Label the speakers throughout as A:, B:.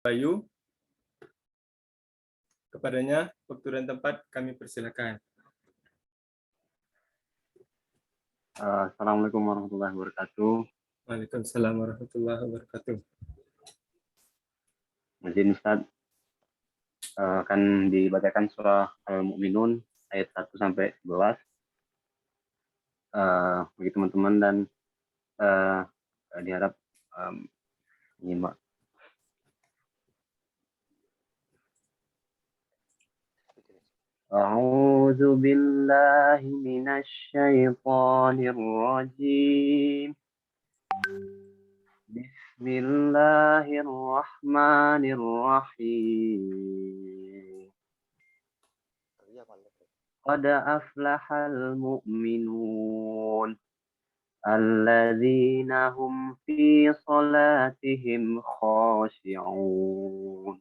A: Bayu. Kepadanya waktu dan tempat kami persilakan.
B: Assalamualaikum warahmatullahi wabarakatuh.
A: Waalaikumsalam warahmatullahi wabarakatuh.
B: Izin Ustaz, akan dibacakan surah Al-Mu'minun ayat 1 sampai 11. Bagi teman-teman dan diharap menyimak. A'udzu billahi minasy syaithanir rajim. Bismillahirrahmanirrahim. Qad aflahal mu'minun alladzina hum fi salatihim khashi'un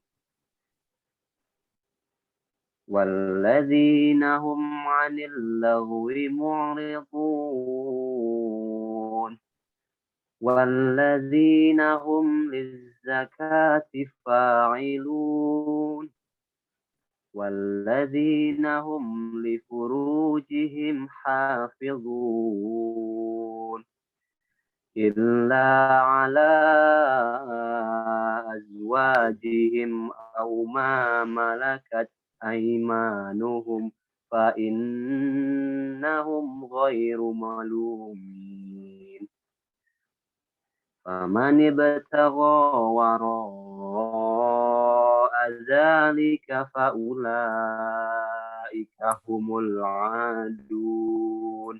B: walladzina hum 'anil lagwi mu'ridun walladzina hum lizzakati fa'ilun walladzina hum li furujihim hafizun illa ala azwajihim aw ma malakat aymanuhum fa innahum ghairu malumin faman ibtagha wara'a dzalika fa ulaika humul 'adun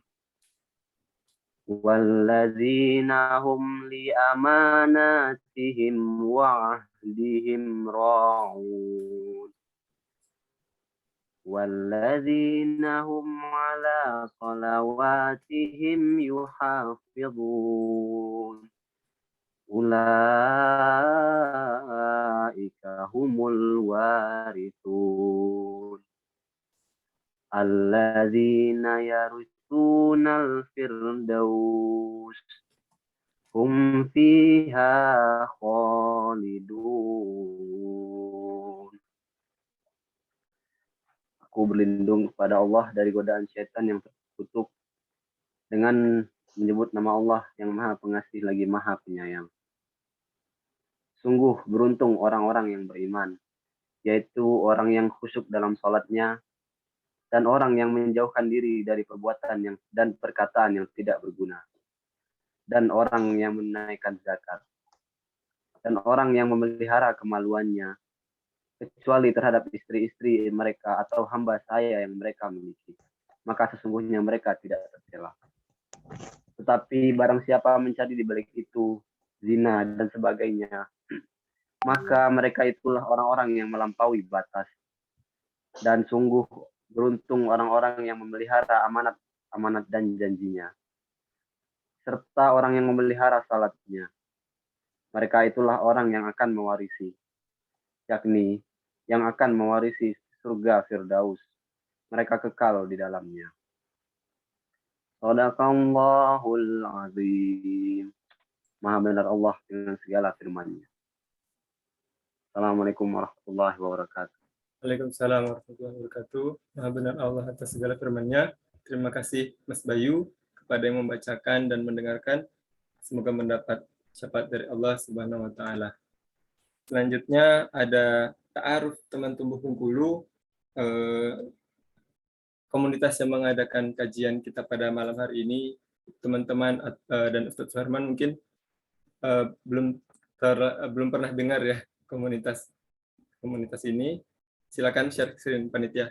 B: walladzina hum li amanatihim wa 'ahdihim ra'un walladzina hum 'ala salawatihim yuhafizun ulaika humul warithun alladzina yaritsunal firdaus hum fiha khalidun. Aku berlindung kepada Allah dari godaan syaitan yang terkutuk dengan menyebut nama Allah yang Maha Pengasih lagi Maha Penyayang. Sungguh beruntung orang-orang yang beriman, yaitu orang yang khusyuk dalam salatnya dan orang yang menjauhkan diri dari perbuatan dan perkataan yang tidak berguna, dan orang yang menunaikan zakat, dan orang yang memelihara kemaluannya, kecuali terhadap istri-istri mereka atau hamba saya yang mereka miliki, maka sesungguhnya mereka tidak tercela. Tetapi barang siapa mencari di balik itu zina dan sebagainya, maka mereka itulah orang-orang yang melampaui batas. Dan sungguh beruntung orang-orang yang memelihara amanat dan janjinya, serta orang yang memelihara salatnya. Mereka itulah orang yang akan mewarisi, yakni yang akan mewarisi surga Firdaus. Mereka kekal di dalamnya. Shadaqallahul azim. Maha benar Allah dengan segala firman-Nya. Assalamualaikum warahmatullahi wabarakatuh.
A: Waalaikumsalam warahmatullahi wabarakatuh. Maha benar Allah atas segala firman-Nya. Terima kasih Mas Bayu kepada yang membacakan dan mendengarkan. Semoga mendapat syafaat dari Allah Subhanahu wa taala. Selanjutnya ada ta'aruf teman tumbuh Bengkulu, komunitas yang mengadakan kajian kita pada malam hari ini. Teman-teman dan Ustadz Suherman mungkin belum pernah dengar ya komunitas ini. Silakan share screen panitia.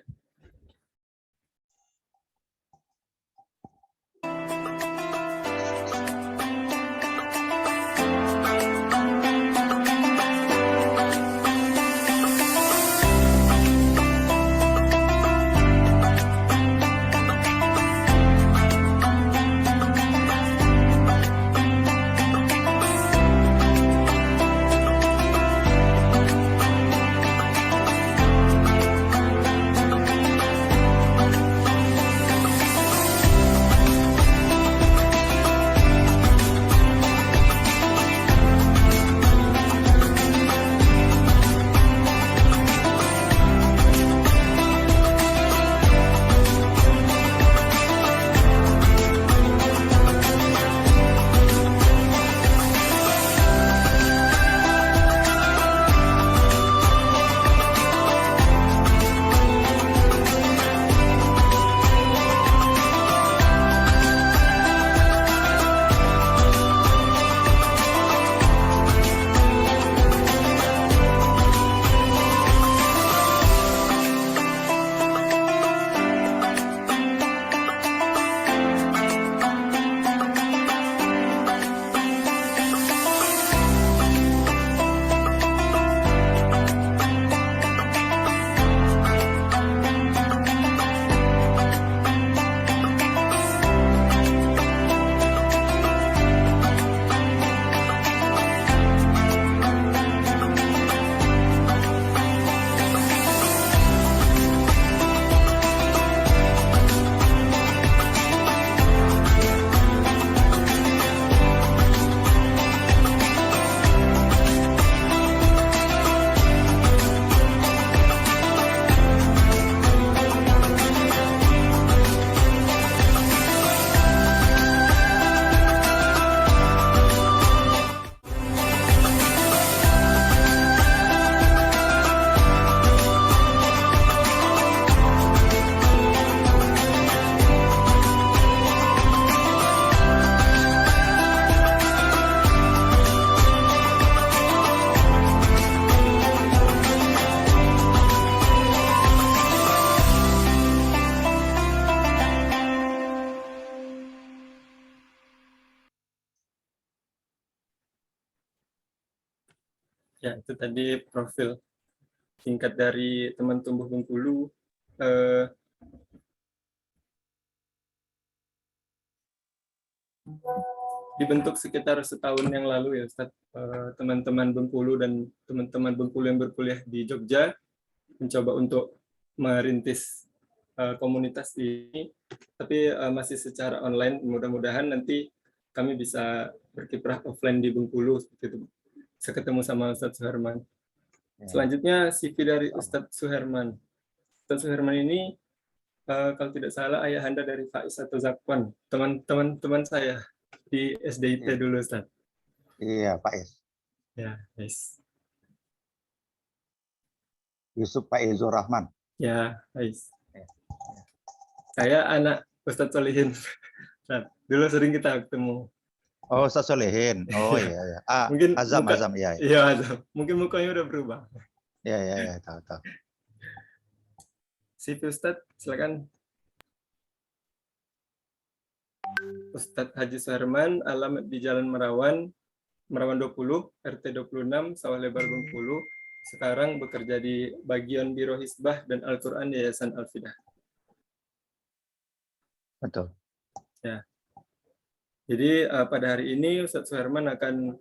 A: Ya, itu tadi profil singkat dari teman tumbuh Bengkulu. Dibentuk sekitar setahun yang lalu ya Ustaz. Teman-teman Bengkulu dan teman-teman Bengkulu yang berkuliah di Jogja mencoba untuk merintis komunitas ini, tapi masih secara online. Mudah-mudahan nanti kami bisa berkiprah offline di Bengkulu seperti itu. Bisa ketemu sama Ustadz Suherman. Selanjutnya CV dari Ustadz Suherman. Ustadz Suherman ini kalau tidak salah ayahanda dari Faiz atau Zakwan, teman-teman saya di SDIT dulu Ustadz.
C: Iya, Faiz.
A: Ya, Faiz.
C: Yusuf Faizur Rahman.
A: Ya, Faiz. Saya anak Ustadz Solihin. Dulu sering kita ketemu.
C: Oh, Ustaz Solehin. Oh iya, iya. Ah,
A: Mungkin
C: Azam,
A: muka,
C: Azam, iya.
A: Iya, Azam. Mungkin mukanya udah berubah.
C: Iya, iya, iya, tahu, tahu.
A: CV Ustadz, silakan. Ustadz Haji Suherman, alamat di Jalan Merawan 20, RT 26, Sawah Lebar Bengkulu. Sekarang bekerja di bagian Biro Hisbah dan Al-Quran Yayasan Al-Fidah.
C: Betul.
A: Ya. Jadi pada hari ini Ustadz Suherman akan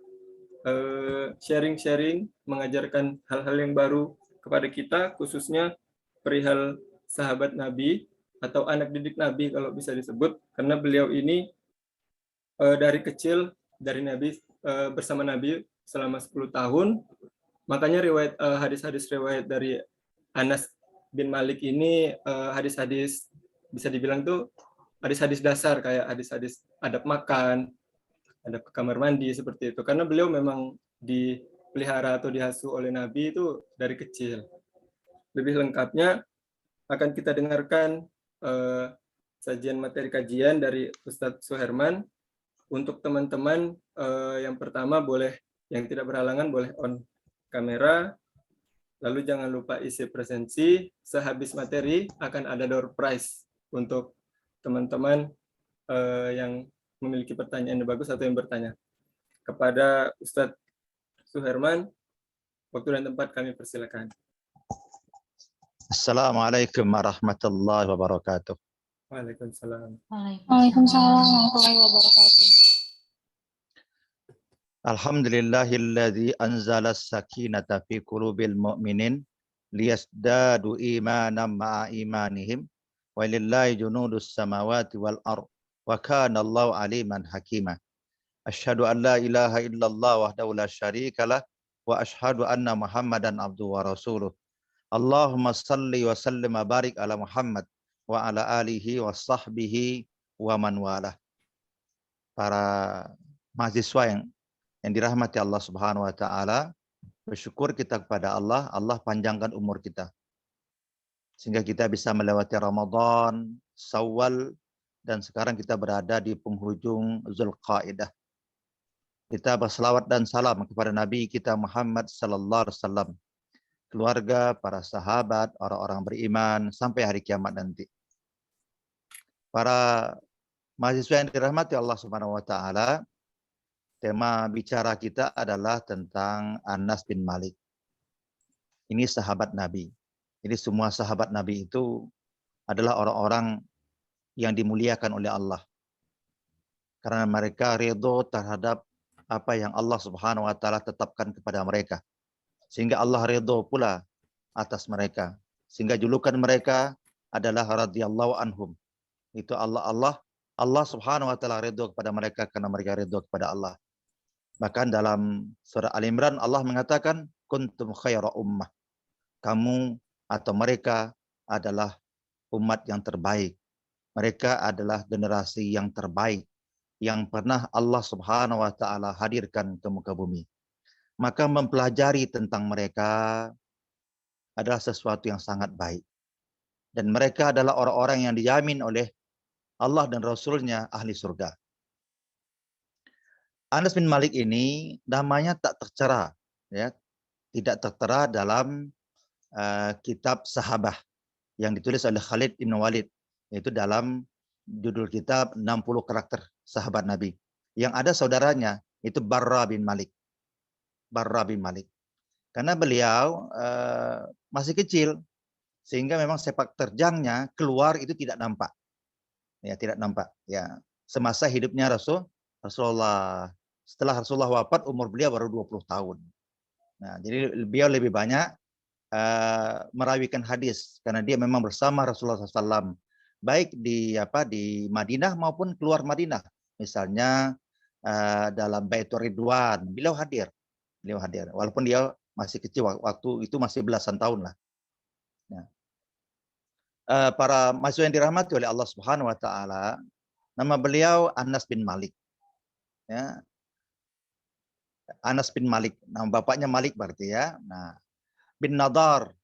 A: sharing-sharing, mengajarkan hal-hal yang baru kepada kita, khususnya perihal sahabat Nabi atau anak didik Nabi kalau bisa disebut, karena beliau ini dari kecil dari Nabi, bersama Nabi selama 10 tahun. Makanya riwayat hadis-hadis riwayat dari Anas bin Malik ini hadis-hadis bisa dibilang tuh hadis-hadis dasar, kayak hadis-hadis adab makan, adab ke kamar mandi, seperti itu. Karena beliau memang dipelihara atau diasuh oleh Nabi itu dari kecil. Lebih lengkapnya akan kita dengarkan sajian materi kajian dari Ustadz Suherman. Untuk teman-teman yang pertama boleh, yang tidak berhalangan boleh on kamera. Lalu jangan lupa isi presensi. Sehabis materi akan ada door prize untuk teman-teman yang memiliki pertanyaan yang bagus atau yang bertanya. Kepada Ustadz Suherman, waktu dan tempat kami persilakan.
C: Assalamualaikum warahmatullahi wabarakatuh.
A: Waalaikumsalam.
D: Waalaikumsalam warahmatullahi wabarakatuh.
C: Alhamdulillahilladzi anzala as-sakinata fi qulubil mu'minin liyazdadu imanan ma'a imanihim walillahi junudus samawati wal ard wa kana Allahu aliman hakima. Asyhadu an la ilaha illallah wahdahu la syarika lah wa asyhadu anna Muhammadan abduhu wa rasuluh. Allahumma salli wa sallim wa barik ala Muhammad wa ala alihi wa sahbihi wa man walah. Para mahasiswa yang dirahmati Allah Subhanahu wa taala, bersyukur kita kepada Allah, Allah panjangkan umur kita. Sehingga kita bisa melewati Ramadan, Syawal, dan sekarang kita berada di penghujung Zulqa'dah. Kita berselawat dan salam kepada Nabi kita Muhammad sallallahu alaihi wasallam, keluarga, para sahabat, orang-orang beriman sampai hari kiamat nanti. Para mahasiswa yang dirahmati Allah Subhanahu wa taala, tema bicara kita adalah tentang Anas bin Malik. Ini sahabat Nabi. Jadi semua sahabat Nabi itu adalah orang-orang yang dimuliakan oleh Allah. Karena mereka ridho terhadap apa yang Allah Subhanahu wa taala tetapkan kepada mereka. Sehingga Allah ridho pula atas mereka. Sehingga julukan mereka adalah radhiyallahu anhum. Itu Allah Subhanahu wa taala ridho kepada mereka karena mereka ridho kepada Allah. Bahkan dalam surah Al-Imran Allah mengatakan kuntum khaira ummah. Kamu atau mereka adalah umat yang terbaik. Mereka adalah generasi yang terbaik yang pernah Allah Subhanahu wa taala hadirkan ke muka bumi. Maka mempelajari tentang mereka adalah sesuatu yang sangat baik. Dan mereka adalah orang-orang yang dijamin oleh Allah dan Rasulnya ahli surga. Anas bin Malik ini namanya tak tertera, ya, tidak tertera dalam kitab Sahabah yang ditulis oleh Khalid bin Walid, yaitu dalam judul kitab 60 karakter sahabat Nabi. Yang ada saudaranya itu Barra bin Malik. Barra bin Malik. Karena beliau masih kecil, sehingga memang sepak terjangnya keluar itu tidak nampak. Ya, tidak nampak. Ya, semasa hidupnya Rasulullah. Setelah Rasulullah wafat, umur beliau baru 20 tahun. Nah, jadi beliau lebih banyak merawikan hadis karena dia memang bersama Rasulullah SAW, baik di Madinah maupun keluar Madinah. Misalnya dalam Baitur Ridwan, beliau hadir. Walaupun dia masih kecil, waktu itu masih belasan tahun lah. Nah, para mahasiswa yang dirahmati oleh Allah Subhanahu Wa Taala, nama beliau Anas bin Malik. Ya, Anas bin Malik. Nama bapaknya Malik berarti ya. Nah, bin Nadar,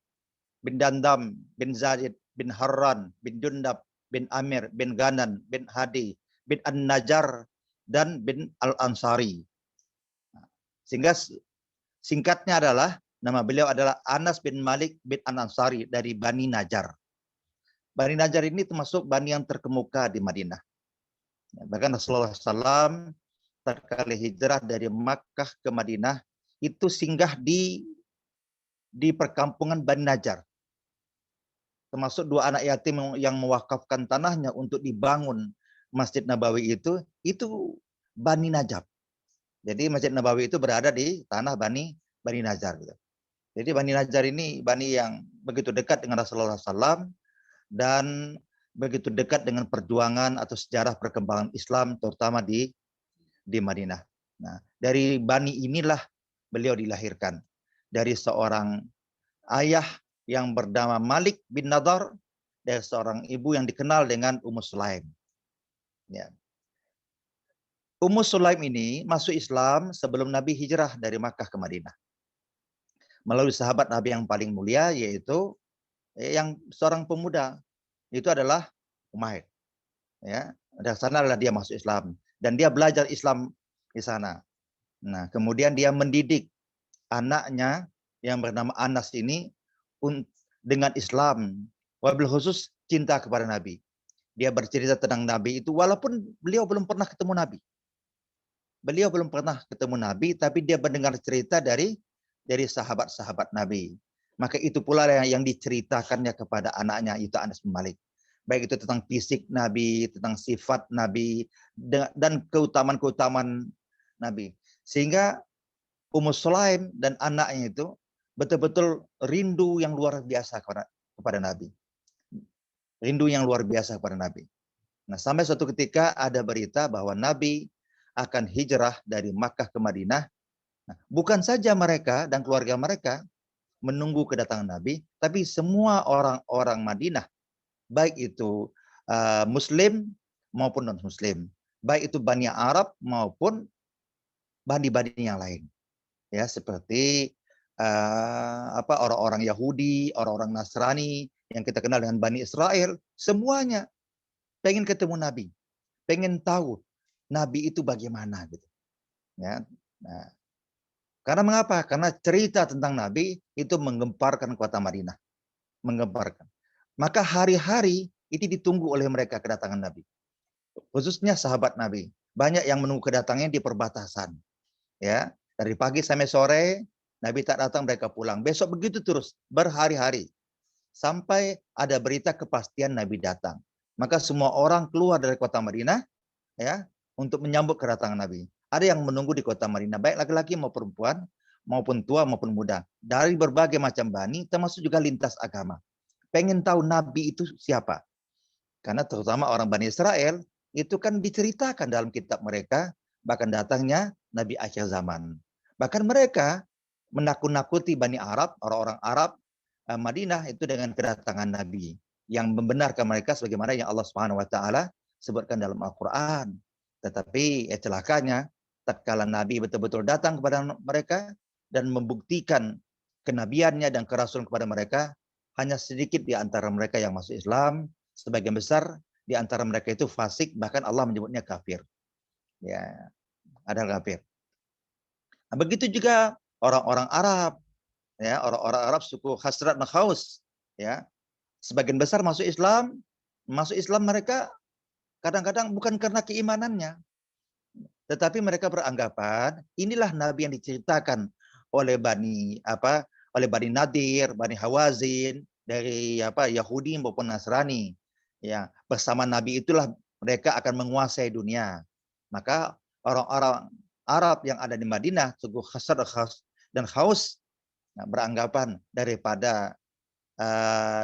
C: bin Dandam, bin Zaid, bin Harran, bin Jundab, bin Amir, bin Ganan, bin Hadi, bin An-Najar, dan bin Al-Ansari. Sehingga singkatnya adalah, nama beliau adalah Anas bin Malik bin An-Ansari dari Bani Najar. Bani Najar ini termasuk bani yang terkemuka di Madinah. Bahkan Rasulullah SAW terkali hijrah dari Makkah ke Madinah, itu singgah di perkampungan Bani Najar. Termasuk 2 anak yatim yang mewakafkan tanahnya untuk dibangun Masjid Nabawi itu Bani Najjar. Jadi Masjid Nabawi itu berada di tanah Bani Najjar. Gitu. Jadi Bani Najjar ini bani yang begitu dekat dengan Rasulullah SAW dan begitu dekat dengan perjuangan atau sejarah perkembangan Islam, terutama di Madinah. Nah, dari bani inilah beliau dilahirkan. Dari seorang ayah yang bernama Malik bin Nadar, dari seorang ibu yang dikenal dengan Ummu Sulaim. Ya. Ummu Sulaim ini masuk Islam sebelum Nabi hijrah dari Makkah ke Madinah. Melalui sahabat Nabi yang paling mulia, yaitu yang seorang pemuda, itu adalah Umair. Ya, dari sana adalah dia masuk Islam dan dia belajar Islam di sana. Nah, kemudian dia mendidik anaknya yang bernama Anas ini dengan Islam, wabil khusus cinta kepada Nabi. Dia bercerita tentang Nabi itu walaupun beliau belum pernah ketemu Nabi. Beliau belum pernah ketemu Nabi, tapi dia mendengar cerita dari sahabat-sahabat Nabi. Maka itu pula yang diceritakannya kepada anaknya, itu Anas bin Malik. Baik itu tentang fisik Nabi, tentang sifat Nabi, dan keutamaan-keutamaan Nabi. Sehingga Ummu Sulaim dan anaknya itu betul-betul rindu yang luar biasa kepada Nabi. Rindu yang luar biasa kepada Nabi. Nah, sampai suatu ketika ada berita bahwa Nabi akan hijrah dari Makkah ke Madinah. Nah, bukan saja mereka dan keluarga mereka menunggu kedatangan Nabi, tapi semua orang-orang Madinah, baik itu Muslim maupun non-Muslim, baik itu Bani Arab maupun bani-bani yang lain, ya seperti orang-orang Yahudi, orang-orang Nasrani yang kita kenal dengan Bani Israel, semuanya pengen ketemu Nabi, pengen tahu Nabi itu bagaimana gitu. Ya, nah, karena mengapa? Karena cerita tentang Nabi itu menggemparkan kota Madinah, menggemparkan. Maka hari-hari itu ditunggu oleh mereka kedatangan Nabi, khususnya sahabat Nabi. Banyak yang menunggu kedatangannya di perbatasan. Ya, dari pagi sampai sore Nabi tak datang, mereka pulang. Besok begitu terus berhari-hari sampai ada berita kepastian Nabi datang. Maka semua orang keluar dari kota Madinah, ya, untuk menyambut kedatangan Nabi. Ada yang menunggu di kota Madinah, baik laki-laki maupun perempuan, maupun tua maupun muda, dari berbagai macam bani, termasuk juga lintas agama. Pengen tahu Nabi itu siapa? Karena terutama orang Bani Israel itu kan diceritakan dalam kitab mereka, bahkan datangnya Nabi akhir zaman. Bahkan mereka menakut-nakuti Bani Arab, orang-orang Arab Madinah itu dengan kedatangan Nabi yang membenarkan mereka sebagaimana yang Allah Subhanahu Wa Taala sebutkan dalam Al-Quran. Tetapi celakanya tatkala Nabi betul-betul datang kepada mereka dan membuktikan kenabiannya dan kerasulan kepada mereka, hanya sedikit di antara mereka yang masuk Islam, sebagian besar di antara mereka itu fasik, bahkan Allah menyebutnya kafir. Ya, ada kafir. Nah, begitu juga orang-orang Arab, ya, orang-orang Arab suku Khazraj dan Khaus, ya, sebagian besar masuk Islam mereka kadang-kadang bukan karena keimanannya, tetapi mereka beranggapan inilah Nabi yang diceritakan oleh Bani Nadir, Bani Hawazin, dari Yahudi maupun Nasrani. Ya, bersama Nabi itulah mereka akan menguasai dunia. Maka orang-orang Arab yang ada di Madinah, suku Khazraj dan Khaus, beranggapan daripada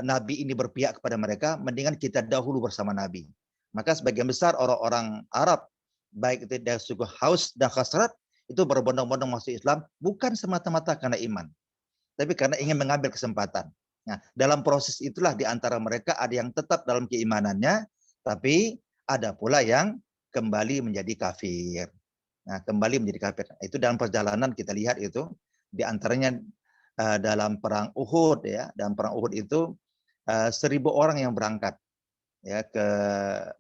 C: Nabi ini berpihak kepada mereka, mendingan kita dahulu bersama Nabi. Maka sebagian besar orang-orang Arab, baik itu dari suku Khaus dan Khazraj, itu berbondong-bondong masuk Islam, bukan semata-mata karena iman, tapi karena ingin mengambil kesempatan. Nah, dalam proses itulah di antara mereka ada yang tetap dalam keimanannya, tapi ada pula yang kembali menjadi kafir. Nah, kembali menjadi kafir. Itu dalam perjalanan kita lihat itu, di antaranya dalam perang Uhud, ya. Dalam perang Uhud itu 1.000 orang yang berangkat, ya, ke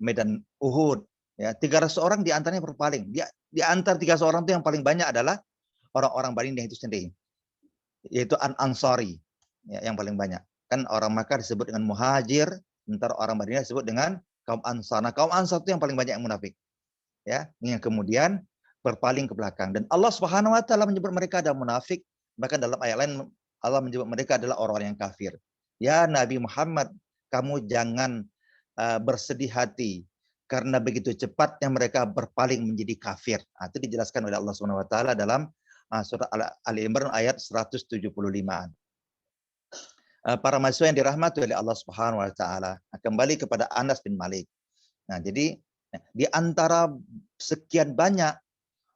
C: medan Uhud. Ya, 300 orang di antaranya berpaling. Di antara 300 orang itu yang paling banyak adalah orang-orang Bani itu sendiri, yaitu Ansari, ya, yang paling banyak. Kan orang Makkah disebut dengan muhajir, sementara orang Madinah disebut dengan kaum Ansar. Nah, kaum Ansar itu yang paling banyak yang munafik, ya, yang kemudian berpaling ke belakang. Dan Allah Subhanahu wa taala menyebut mereka adalah munafik, bahkan dalam ayat lain Allah menyebut mereka adalah orang yang kafir. Ya Nabi Muhammad, kamu jangan bersedih hati karena begitu cepatnya mereka berpaling menjadi kafir. Nah, itu dijelaskan oleh Allah Subhanahu wa taala dalam surah Ali Imran ayat 175-an. Para mahasiswa yang dirahmati oleh Allah Subhanahu wa taala, kembali kepada Anas bin Malik. Nah, jadi di antara sekian banyak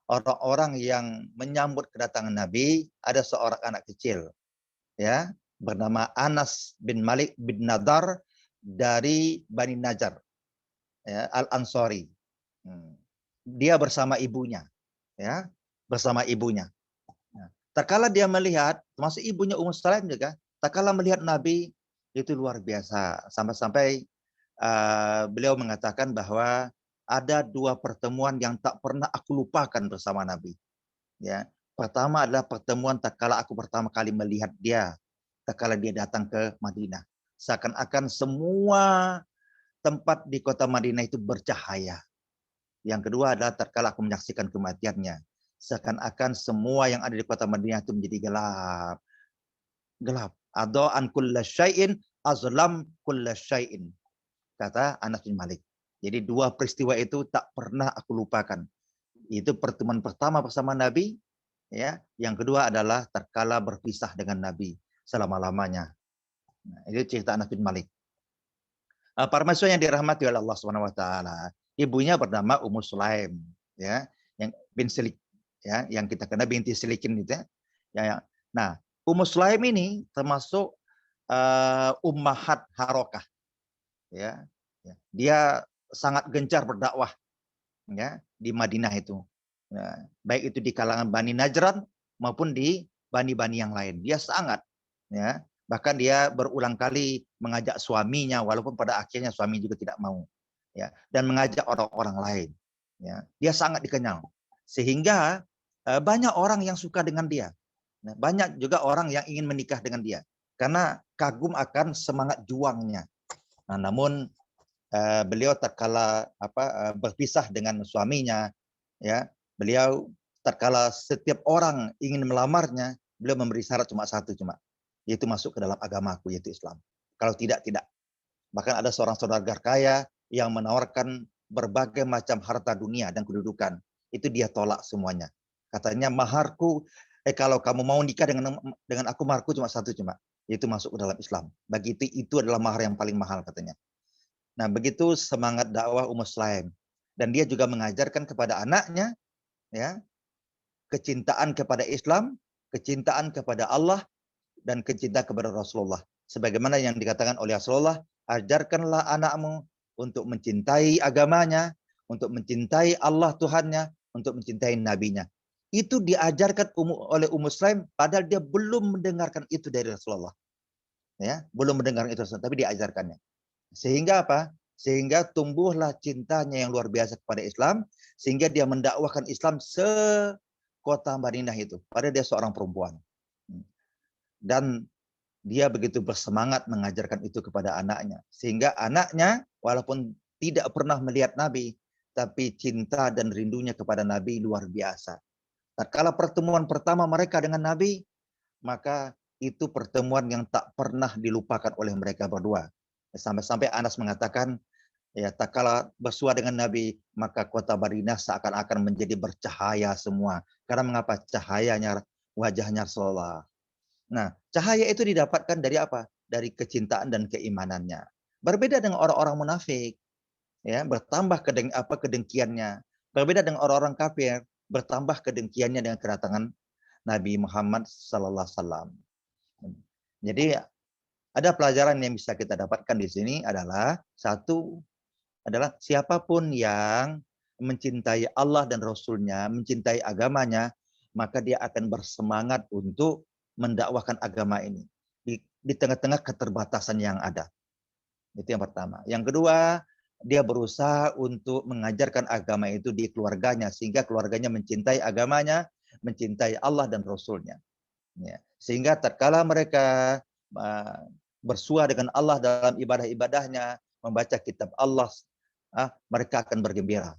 C: orang-orang yang menyambut kedatangan Nabi, ada seorang anak kecil, ya, bernama Anas bin Malik bin Nadar dari Bani Najjar, ya, Al-Ansari. Dia bersama ibunya, ya, bersama ibunya. Nah, tatkala dia melihat, termasuk ibunya Ummu Sulaim juga, tatkala melihat Nabi itu luar biasa, sampai-sampai beliau mengatakan bahwa ada 2 pertemuan yang tak pernah aku lupakan bersama Nabi. Ya, pertama adalah pertemuan tatkala aku pertama kali melihat dia, tatkala dia datang ke Madinah. Seakan-akan semua tempat di kota Madinah itu bercahaya. Yang kedua adalah tatkala aku menyaksikan kematiannya. Seakan-akan semua yang ada di kota Madinah itu menjadi gelap. Gelap. Adha'an kulla syai'in azlam kulla syai'in, kata Anas bin Malik. Jadi 2 peristiwa itu tak pernah aku lupakan. Itu pertemuan pertama bersama Nabi, ya. Yang kedua adalah tatkala berpisah dengan Nabi selama-lamanya. Nah, itu cerita Anas bin Malik. Para mahasiswa yang dirahmati oleh Allah Subhanahu wa taala, ibunya bernama Ummu Sulaim, ya, yang bin Silik, ya, yang kita kenal binti Silikin gitu, ya. Nah, Ummu Sulaim ini termasuk ummahat harokah, ya. Dia sangat gencar berdakwah, ya, di Madinah itu. Ya, baik itu di kalangan Bani Najran maupun di bani-bani yang lain. Dia sangat, ya, bahkan dia berulang kali mengajak suaminya, walaupun pada akhirnya suami juga tidak mau, ya, dan mengajak orang-orang lain. Ya, dia sangat dikenal sehingga banyak orang yang suka dengan dia. Nah, banyak juga orang yang ingin menikah dengan dia karena kagum akan semangat juangnya. Nah, namun beliau tatkala berpisah dengan suaminya, ya, beliau tatkala setiap orang ingin melamarnya, beliau memberi syarat cuma satu, yaitu masuk ke dalam agamaku, yaitu Islam. Kalau tidak, tidak. Bahkan ada seorang saudagar kaya yang menawarkan berbagai macam harta dunia dan kedudukan. Itu dia tolak semuanya. Katanya maharku, kalau kamu mau nikah dengan aku, maharku cuma satu, yaitu masuk ke dalam Islam. Bagi itu adalah mahar yang paling mahal, katanya. Nah, begitu semangat dakwah Ummu Sulaim. Dan dia juga mengajarkan kepada anaknya, ya, kecintaan kepada Islam, kecintaan kepada Allah, dan kecintaan kepada Rasulullah. Sebagaimana yang dikatakan oleh Rasulullah, ajarkanlah anakmu untuk mencintai agamanya, untuk mencintai Allah Tuhannya, untuk mencintai nabinya. Itu diajarkan oleh Ummu Sulaim, padahal dia belum mendengarkan itu dari Rasulullah. Ya, belum mendengarkan itu, tapi diajarkannya. Sehingga apa? Sehingga tumbuhlah cintanya yang luar biasa kepada Islam, sehingga dia mendakwahkan Islam sekota Madinah itu. Padahal dia seorang perempuan. Dan dia begitu bersemangat mengajarkan itu kepada anaknya. Sehingga anaknya, walaupun tidak pernah melihat Nabi, tapi cinta dan rindunya kepada Nabi luar biasa. Tatkala pertemuan pertama mereka dengan Nabi, maka itu pertemuan yang tak pernah dilupakan oleh mereka berdua. Sampai-sampai Anas mengatakan, ya, tak kala bersua dengan Nabi, maka kota Madinah seakan-akan menjadi bercahaya semua. Karena mengapa? Cahayanya wajahnya Rasulullah. Nah, cahaya itu didapatkan dari apa? Dari kecintaan dan keimanannya. Berbeda dengan orang-orang munafik, ya, bertambah kedengkiannya. Berbeda dengan orang-orang kafir, bertambah kedengkiannya dengan kedatangan Nabi Muhammad sallallahu alaihi wasallam. Jadi ada pelajaran yang bisa kita dapatkan di sini adalah satu adalah siapapun yang mencintai Allah dan Rasul-Nya, mencintai agamanya, maka dia akan bersemangat untuk mendakwahkan agama ini di tengah-tengah keterbatasan yang ada. Itu yang pertama. Yang kedua, dia berusaha untuk mengajarkan agama itu di keluarganya, sehingga keluarganya mencintai agamanya, mencintai Allah dan Rasul-Nya. Ya. Sehingga tatkala mereka bersua dengan Allah dalam ibadah-ibadahnya, membaca kitab Allah, mereka akan bergembira.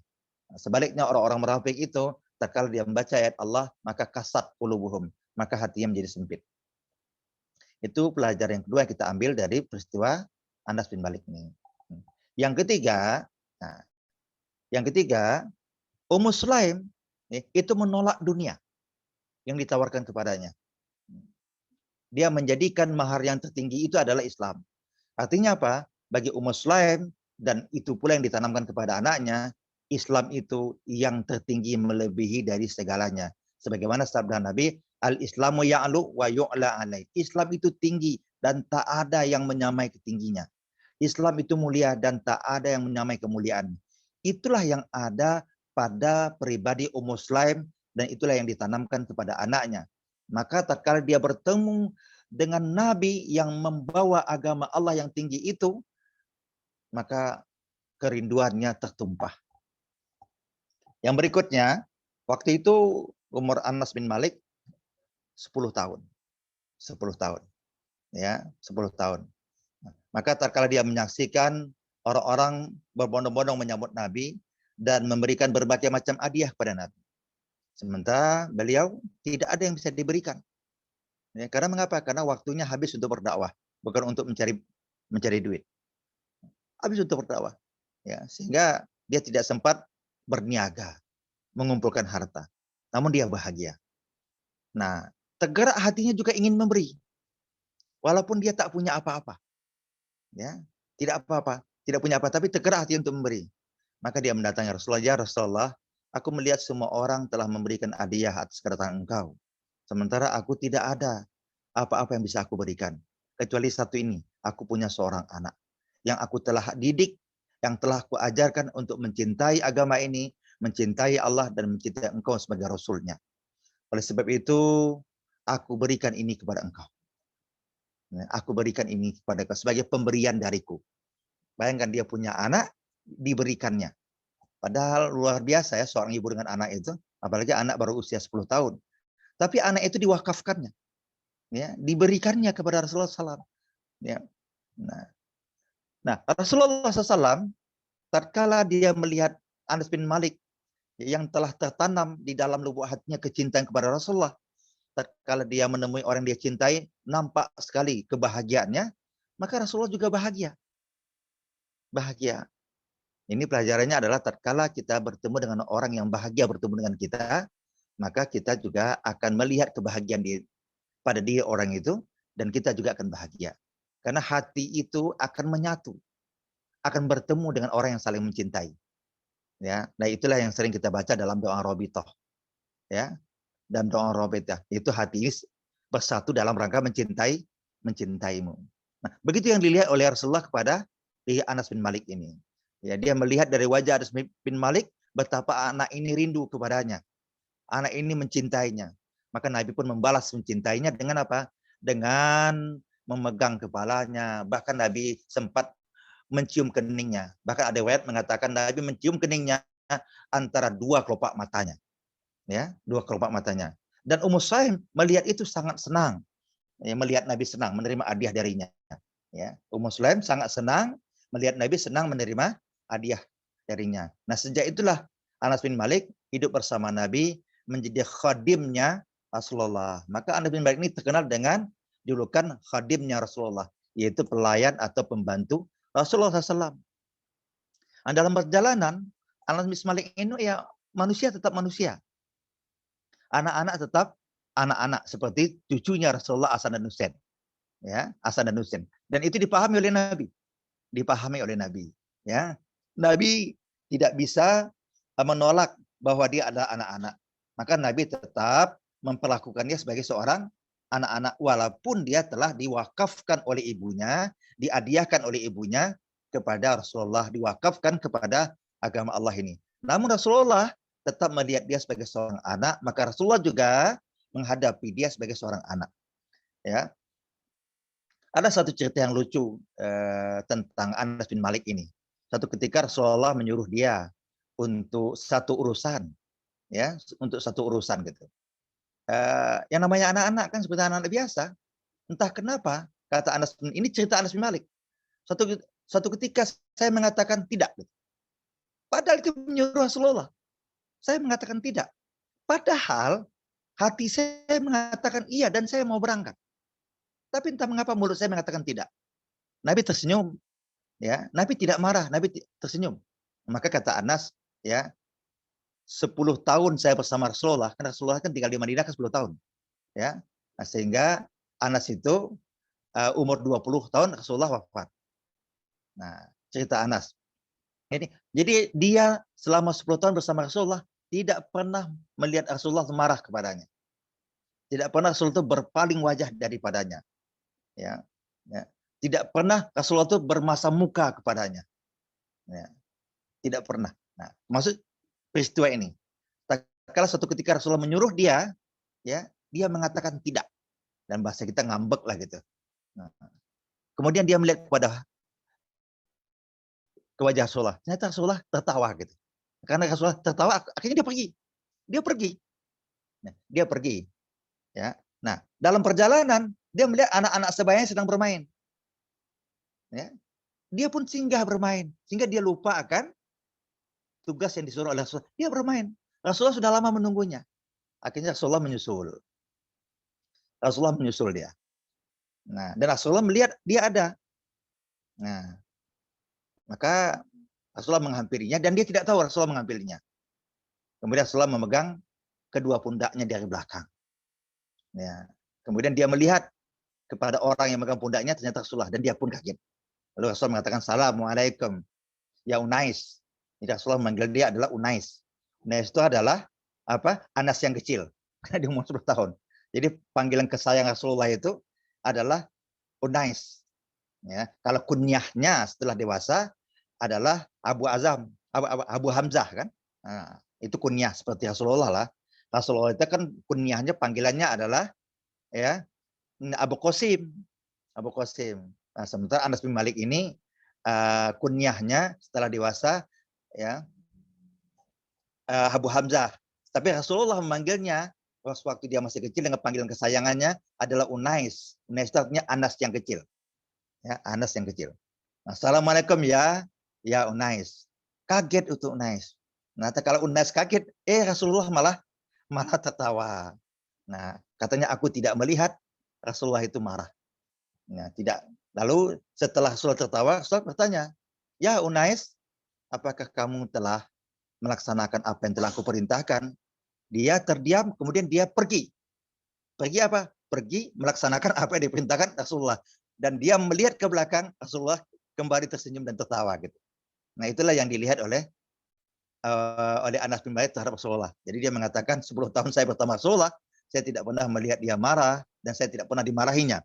C: Sebaliknya orang-orang munafik itu, tatkala dia membaca ayat Allah, maka kasat qulubuhum, maka hatinya menjadi sempit. Itu pelajaran yang kedua yang kita ambil dari peristiwa Anas bin Malik ini. Yang ketiga, Ummu Sulaim itu menolak dunia yang ditawarkan kepadanya. Dia menjadikan mahar yang tertinggi itu adalah Islam. Artinya apa? Bagi Ummu Sulaim, dan itu pula yang ditanamkan kepada anaknya, Islam itu yang tertinggi melebihi dari segalanya. Sebagaimana sabda Nabi, Al-Islamu ya'lu wa yu'la alaih. Islam itu tinggi dan tak ada yang menyamai ketingginya. Islam itu mulia dan tak ada yang menyamai kemuliaan. Itulah yang ada pada pribadi Ummu Sulaim dan itulah yang ditanamkan kepada anaknya. Maka tatkala dia bertemu dengan Nabi yang membawa agama Allah yang tinggi itu, maka kerinduannya tertumpah. Yang berikutnya, waktu itu umur Anas bin Malik 10 tahun. 10 tahun. Ya, 10 tahun. Maka tatkala dia menyaksikan orang-orang berbondong-bondong menyambut Nabi dan memberikan berbagai macam hadiah kepada Nabi. Sementara beliau tidak ada yang bisa diberikan. Ya, karena mengapa? Karena waktunya habis untuk berdakwah, bukan untuk mencari duit. Habis untuk berdakwah. Ya, sehingga dia tidak sempat berniaga, mengumpulkan harta. Namun dia bahagia. Nah, tergerak hatinya juga ingin memberi. Walaupun dia tak punya apa-apa. Ya, tidak apa-apa, tidak punya apa, tapi tergerak hati untuk memberi. Maka dia mendatangi Rasulullah, ya Rasulullah, aku melihat semua orang telah memberikan hadiah atas kedatangan engkau. Sementara aku tidak ada apa-apa yang bisa aku berikan. Kecuali satu ini, aku punya seorang anak yang aku telah didik, yang telah aku ajarkan untuk mencintai agama ini, mencintai Allah dan mencintai engkau sebagai Rasulnya. Oleh sebab itu, aku berikan ini kepada engkau. Aku berikan ini kepada engkau sebagai pemberian dariku. Bayangkan dia punya anak, diberikannya. Padahal luar biasa ya seorang ibu dengan anak itu, apalagi anak baru usia 10 tahun. Tapi anak itu diwakafkannya. Ya, diberikannya kepada Rasulullah SAW. Ya. Nah, Rasulullah SAW, tatkala dia melihat Anas bin Malik yang telah tertanam di dalam lubuk hatinya kecintaan kepada Rasulullah, tatkala dia menemui orang yang dia cintai, nampak sekali kebahagiaannya, maka Rasulullah juga bahagia. Bahagia. Ini pelajarannya adalah tatkala kita bertemu dengan orang yang bahagia bertemu dengan kita, maka kita juga akan melihat kebahagiaan pada diri orang itu, dan kita juga akan bahagia. Karena hati itu akan menyatu, akan bertemu dengan orang yang saling mencintai. Ya, nah itulah yang sering kita baca dalam doa Robitoh. Ya, dalam doa Robitoh itu hati bersatu dalam rangka mencintaimu. Nah, begitu yang dilihat oleh Rasulullah kepada Anas bin Malik ini. Ya, dia melihat dari wajah Anas bin Malik betapa anak ini rindu kepadanya. Anak ini mencintainya. Maka Nabi pun membalas mencintainya dengan apa? Dengan memegang kepalanya. Bahkan Nabi sempat mencium keningnya. Bahkan ada riwayat mengatakan Nabi mencium keningnya antara dua kelopak matanya. Ya, dua kelopak matanya. Dan Ummu Sulaim melihat itu sangat senang. Ya, melihat Nabi senang menerima hadiah darinya. Ya, Ummu Sulaim sangat senang melihat Nabi senang menerima hadiah darinya. Nah, sejak itulah Anas bin Malik hidup bersama Nabi menjadi khadimnya Rasulullah. Maka Anas bin Malik ini terkenal dengan julukan khadimnya Rasulullah, yaitu pelayan atau pembantu Rasulullah SAW. Nah, dalam perjalanan, Anas bin Malik ini ya manusia tetap manusia. Anak-anak tetap anak-anak seperti cucunya Rasulullah Hasan dan Husain. Ya, Hasan dan Husain. Dan itu dipahami oleh Nabi. Dipahami oleh Nabi. Ya, Nabi tidak bisa menolak bahwa dia adalah anak-anak. Maka Nabi tetap memperlakukannya sebagai seorang anak-anak walaupun dia telah diwakafkan oleh ibunya, dihadiahkan oleh ibunya kepada Rasulullah, diwakafkan kepada agama Allah ini. Namun Rasulullah tetap melihat dia sebagai seorang anak, maka Rasulullah juga menghadapi dia sebagai seorang anak. Ya. Ada satu cerita yang lucu tentang Anas bin Malik ini. Satu ketika Rasulullah menyuruh dia untuk satu urusan, ya, untuk satu urusan gitu. Yang namanya anak-anak kan seperti anak-anak biasa. Entah kenapa kata Anas, ini cerita Anas bin Malik. Satu ketika saya mengatakan tidak. Gitu. Padahal itu menyuruh Rasulullah. Saya mengatakan tidak. Padahal hati saya mengatakan iya dan saya mau berangkat. Tapi entah mengapa mulut saya mengatakan tidak. Nabi tersenyum, ya. Nabi tidak marah, Nabi tersenyum. Maka kata Anas, ya, 10 tahun saya bersama Rasulullah, karena Rasulullah kan tinggal di Madinah kan 10 tahun, ya. Nah, sehingga Anas itu umur 20 tahun Rasulullah wafat. Nah, cerita Anas. Jadi dia selama 10 tahun bersama Rasulullah tidak pernah melihat Rasulullah marah kepadanya. Tidak pernah Rasulullah itu berpaling wajah daripadanya. Ya, ya. Tidak pernah Rasulullah itu bermasa muka kepadanya. Ya. Tidak pernah. Nah, maksud peristiwa ini. Kalau suatu ketika Rasulullah menyuruh dia, ya, dia mengatakan tidak. Dan bahasa kita ngambek lah gitu. Nah, kemudian dia melihat ke wajah Rasulullah. Ternyata Rasulullah tertawa gitu. Karena Rasulullah tertawa, akhirnya dia pergi. Dia pergi. Nah, dia pergi. Ya. Nah, dalam perjalanan dia melihat anak-anak sebayanya sedang bermain. Ya. Dia pun singgah bermain. Sehingga dia lupa akan tugas yang disuruh oleh Rasulullah. Dia bermain. Rasulullah sudah lama menunggunya. Akhirnya Rasulullah menyusul. Rasulullah menyusul dia. Nah, dan Rasulullah melihat dia ada. Nah, maka Rasulullah menghampirinya dan dia tidak tahu Rasulullah menghampirinya. Kemudian Rasulullah memegang kedua pundaknya dari belakang. Ya. Kemudian dia melihat kepada orang yang memegang pundaknya, ternyata Rasulullah, dan dia pun kaget. Lalu Rasulullah mengatakan, Assalamualaikum, ya Unais. Jadi Rasulullah memanggil dia adalah Unais. Unais itu adalah Anas yang kecil, karena dia umur 10 tahun. Jadi panggilan kesayang Rasulullah itu adalah Unais. Ya, kalau kunyahnya setelah dewasa adalah Abu Hamzah kan. Nah, itu kunyah seperti Rasulullah lah. Rasulullah itu kan kunyahnya panggilannya adalah ya Abu Qasim. Abu Qasim. Nah, sementara Anas bin Malik ini kunyahnya setelah dewasa ya Abu Hamzah. Tapi Rasulullah memanggilnya waktu dia masih kecil dengan panggilan kesayangannya adalah Unais. Unais itu artinya Anas yang kecil. Ya, Anas yang kecil. Nah, Assalamualaikum ya Unais. Kaget untuk Unais. Nah, kalau Unais kaget, Rasulullah malah tertawa. Nah, katanya aku tidak melihat Rasulullah itu marah. Nah, tidak. Lalu setelah Rasulullah tertawa, Rasulullah bertanya, "Ya Unais, apakah kamu telah melaksanakan apa yang telah aku perintahkan?" Dia terdiam, kemudian dia pergi. Pergi apa? Pergi melaksanakan apa yang diperintahkan Rasulullah. Dan dia melihat ke belakang, Rasulullah kembali tersenyum dan tertawa gitu. Nah, itulah yang dilihat oleh Anas bin Malik terhadap Rasulullah. Jadi dia mengatakan 10 tahun saya bersama Rasulullah, saya tidak pernah melihat dia marah dan saya tidak pernah dimarahinya.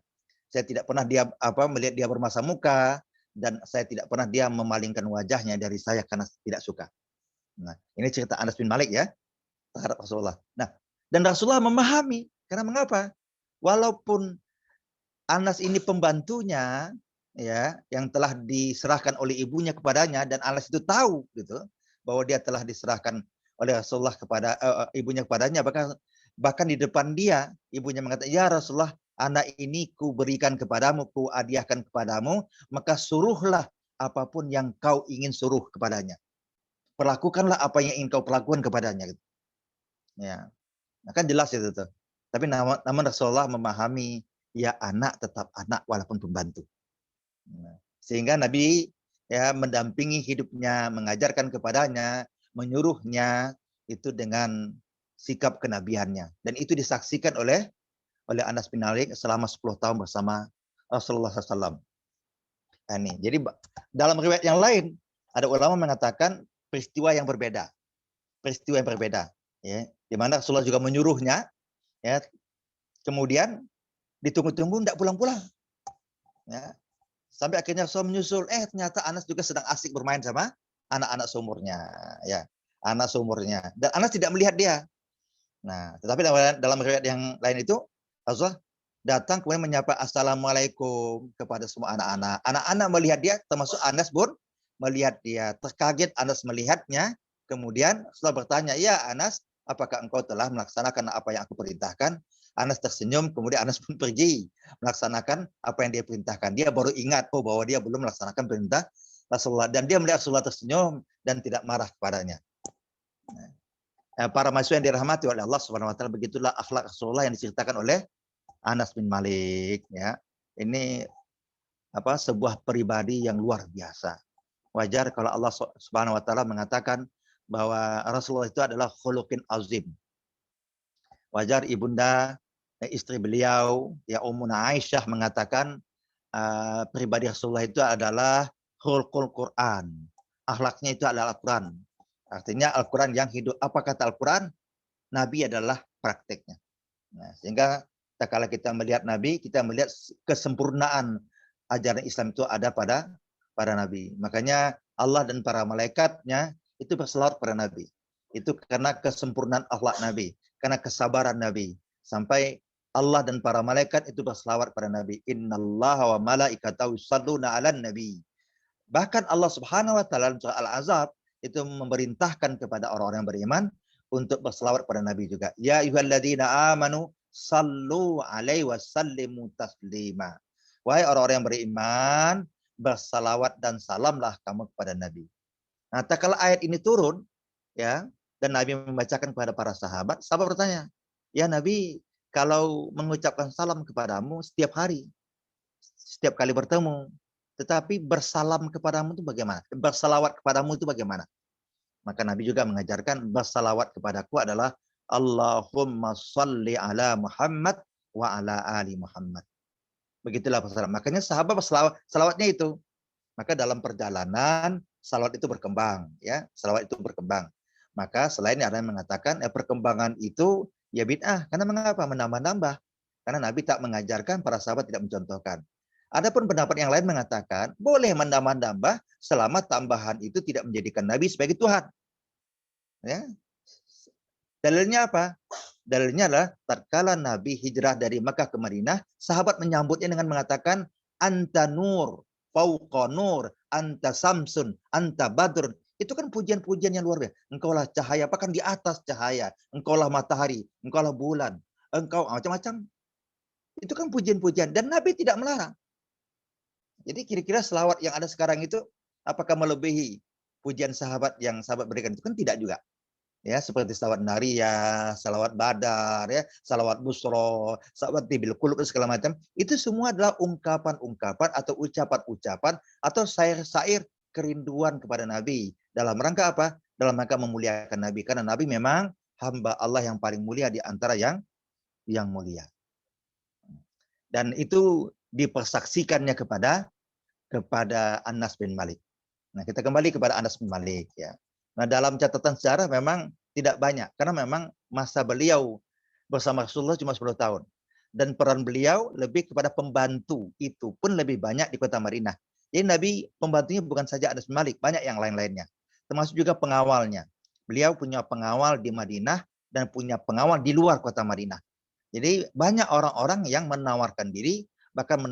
C: Saya tidak pernah dia melihat dia bermasa muka dan saya tidak pernah dia memalingkan wajahnya dari saya karena tidak suka. Nah, ini cerita Anas bin Malik ya terhadap Rasulullah. Nah, dan Rasulullah memahami karena mengapa? Walaupun Anas ini pembantunya ya yang telah diserahkan oleh ibunya kepadanya dan Anas itu tahu gitu bahwa dia telah diserahkan oleh Rasulullah kepada ibunya kepadanya, bahkan di depan dia ibunya mengatakan, "Ya Rasulullah, anak ini ku berikan kepadamu, ku hadiahkan kepadamu, maka suruhlah apapun yang kau ingin suruh kepadanya. Perlakukanlah apa yang ingin kau perlakukan kepadanya." Gitu. Ya. Nah, kan jelas itu tuh. Tapi namun Rasulullah memahami, ya anak tetap anak walaupun pembantu. Nah, sehingga Nabi ya mendampingi hidupnya, mengajarkan kepadanya, menyuruhnya itu dengan sikap kenabiannya. Dan itu disaksikan oleh Anas bin Malik selama 10 tahun bersama Rasulullah SAW. Nah, ini. Jadi dalam riwayat yang lain ada ulama mengatakan peristiwa yang berbeda, ya, di mana Rasulullah juga menyuruhnya, ya, kemudian ditunggu-tunggu tidak pulang-pulang, ya, sampai akhirnya Rasul menyusul, ternyata Anas juga sedang asik bermain sama anak-anak seumurnya, ya, anak seumurnya, dan Anas tidak melihat dia. Nah, tetapi dalam riwayat yang lain itu Rasulullah datang kemudian menyapa assalamualaikum kepada semua anak-anak. Anak-anak melihat dia, termasuk Anas pun melihat dia. Terkaget Anas melihatnya. Kemudian setelah bertanya, ya Anas, apakah engkau telah melaksanakan apa yang aku perintahkan? Anas tersenyum, kemudian Anas pun pergi melaksanakan apa yang dia perintahkan. Dia baru ingat bahwa dia belum melaksanakan perintah Rasulullah. Dan dia melihat Rasulullah tersenyum dan tidak marah kepadanya. Para mahasiswa yang dirahmati oleh Allah Subhanahu wa taala, begitulah akhlak Rasulullah yang diceritakan oleh Anas bin Malik, ya. Ini sebuah pribadi yang luar biasa. Wajar kalau Allah Subhanahu wa taala mengatakan bahwa Rasulullah itu adalah khuluqin azim. Wajar ibunda istri beliau ya Ummuna Aisyah mengatakan pribadi Rasulullah itu adalah khulqul Quran. Akhlaknya itu adalah Al-Quran. Artinya Al-Quran yang hidup. Apa kata Al-Quran? Nabi adalah prakteknya. Nah, sehingga kalau kita melihat Nabi, kita melihat kesempurnaan ajaran Islam itu ada pada Nabi. Makanya Allah dan para malaikatnya itu berselawat pada Nabi. Itu karena kesempurnaan akhlak Nabi, karena kesabaran Nabi. Sampai Allah dan para malaikat itu berselawat pada Nabi. Innallaha wa malaikatahu yusholluna 'alan nabi. Bahkan Allah Subhanahu wa taala dalam surah Al-Ahzab itu memerintahkan kepada orang-orang yang beriman untuk berselawat pada Nabi juga. Ya ayyuhalladzina amanu sallu alaihi wasallimu taslima. Wahai orang-orang yang beriman, bersalawat dan salamlah kamu kepada Nabi. Nah, tatkala ayat ini turun, ya, dan Nabi membacakan kepada para sahabat bertanya, "Ya Nabi, kalau mengucapkan salam kepadamu setiap hari, setiap kali bertemu, tetapi bersalam kepadamu itu bagaimana? Bersalawat kepadamu itu bagaimana?" Maka Nabi juga mengajarkan bersalawat kepadaku adalah Allahumma salli ala Muhammad wa ala ali Muhammad. Begitulah bersalawat. Makanya sahabat salawatnya itu. Maka dalam perjalanan salawat itu berkembang, ya. Salawat itu berkembang. Maka selain ada yang mengatakan perkembangan itu ya bid'ah. Karena mengapa? Menambah-nambah. Karena Nabi tak mengajarkan, para sahabat tidak mencontohkan. Adapun pendapat yang lain mengatakan boleh menambah-nambah selama tambahan itu tidak menjadikan Nabi sebagai Tuhan. Ya. Dalilnya apa? Dalilnya adalah tatkala Nabi hijrah dari Makkah ke Madinah, sahabat menyambutnya dengan mengatakan anta nur, fauqa nur, anta samsun, anta badrun. Itu kan pujian-pujian yang luar biasa. Engkaulah cahaya, bahkan di atas cahaya. Engkaulah matahari, engkaulah bulan, engkau macam-macam. Itu kan pujian-pujian dan Nabi tidak melarang. Jadi kira-kira selawat yang ada sekarang itu apakah melebihi pujian sahabat yang sahabat berikan? Itu kan tidak juga. Ya, seperti salawat nariyah, salawat badar, ya, salawat busro, salawat tibil qulub dan segala macam. Itu semua adalah ungkapan-ungkapan atau ucapan-ucapan atau syair-syair kerinduan kepada Nabi. Dalam rangka apa? Dalam rangka memuliakan Nabi. Karena Nabi memang hamba Allah yang paling mulia di antara yang mulia. Dan itu dipersaksikannya kepada Anas bin Malik. Nah, kita kembali kepada Anas bin Malik, ya. Nah, dalam catatan sejarah memang tidak banyak karena memang masa beliau bersama Rasulullah cuma 10 tahun. Dan peran beliau lebih kepada pembantu, itu pun lebih banyak di kota Madinah. Jadi Nabi pembantunya bukan saja Anas bin Malik, banyak yang lain-lainnya. Termasuk juga pengawalnya. Beliau punya pengawal di Madinah dan punya pengawal di luar kota Madinah. Jadi banyak orang-orang yang menawarkan diri, bahkan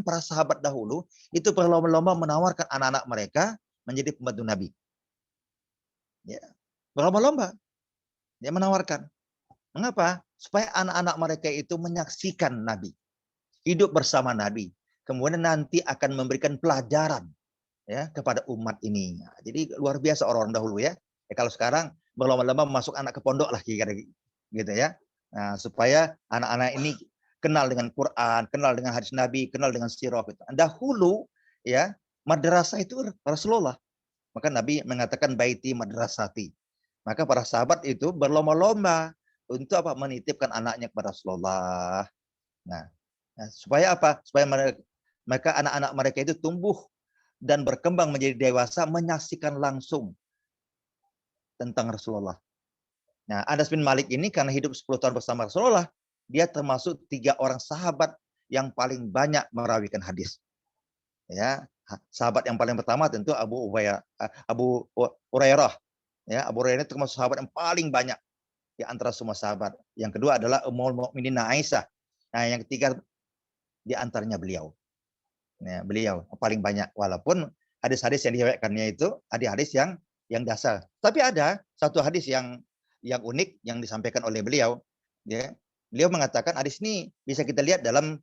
C: para sahabat dahulu itu berlomba-lomba menawarkan anak-anak mereka menjadi pembantu Nabi. Ya, berlomba-lomba dia menawarkan. Mengapa? Supaya anak-anak mereka itu menyaksikan Nabi, hidup bersama Nabi, kemudian nanti akan memberikan pelajaran ya kepada umat ini. Nah, jadi luar biasa orang-orang dahulu ya. Kalau sekarang berlomba-lomba masuk anak ke pondok lah kira-kira gitu ya. Nah, supaya anak-anak ini kenal dengan Quran, kenal dengan hadis Nabi, kenal dengan sirah gitu. Dahulu ya, madrasah itu Rasulullah. Maka Nabi mengatakan baiti madrasati. Maka para sahabat itu berlomba-lomba untuk apa? Menitipkan anaknya kepada Rasulullah. Nah, supaya apa? Supaya mereka anak-anak mereka itu tumbuh dan berkembang menjadi dewasa menyaksikan langsung tentang Rasulullah. Nah, Anas bin Malik ini karena hidup 10 tahun bersama Rasulullah, dia termasuk 3 orang sahabat yang paling banyak merawikan hadis. Ya, sahabat yang paling pertama tentu Abu Hurairah. Ya, Abu Hurairah itu termasuk sahabat yang paling banyak di antara semua sahabat. Yang kedua adalah Ummul Mukminin Aisyah. Nah, yang ketiga di antaranya beliau. Nah, beliau paling banyak, walaupun hadis-hadis yang diriwayatkannya itu hadis yang dasar. Tapi ada satu hadis yang unik yang disampaikan oleh beliau. Ya, beliau mengatakan hadis ini bisa kita lihat dalam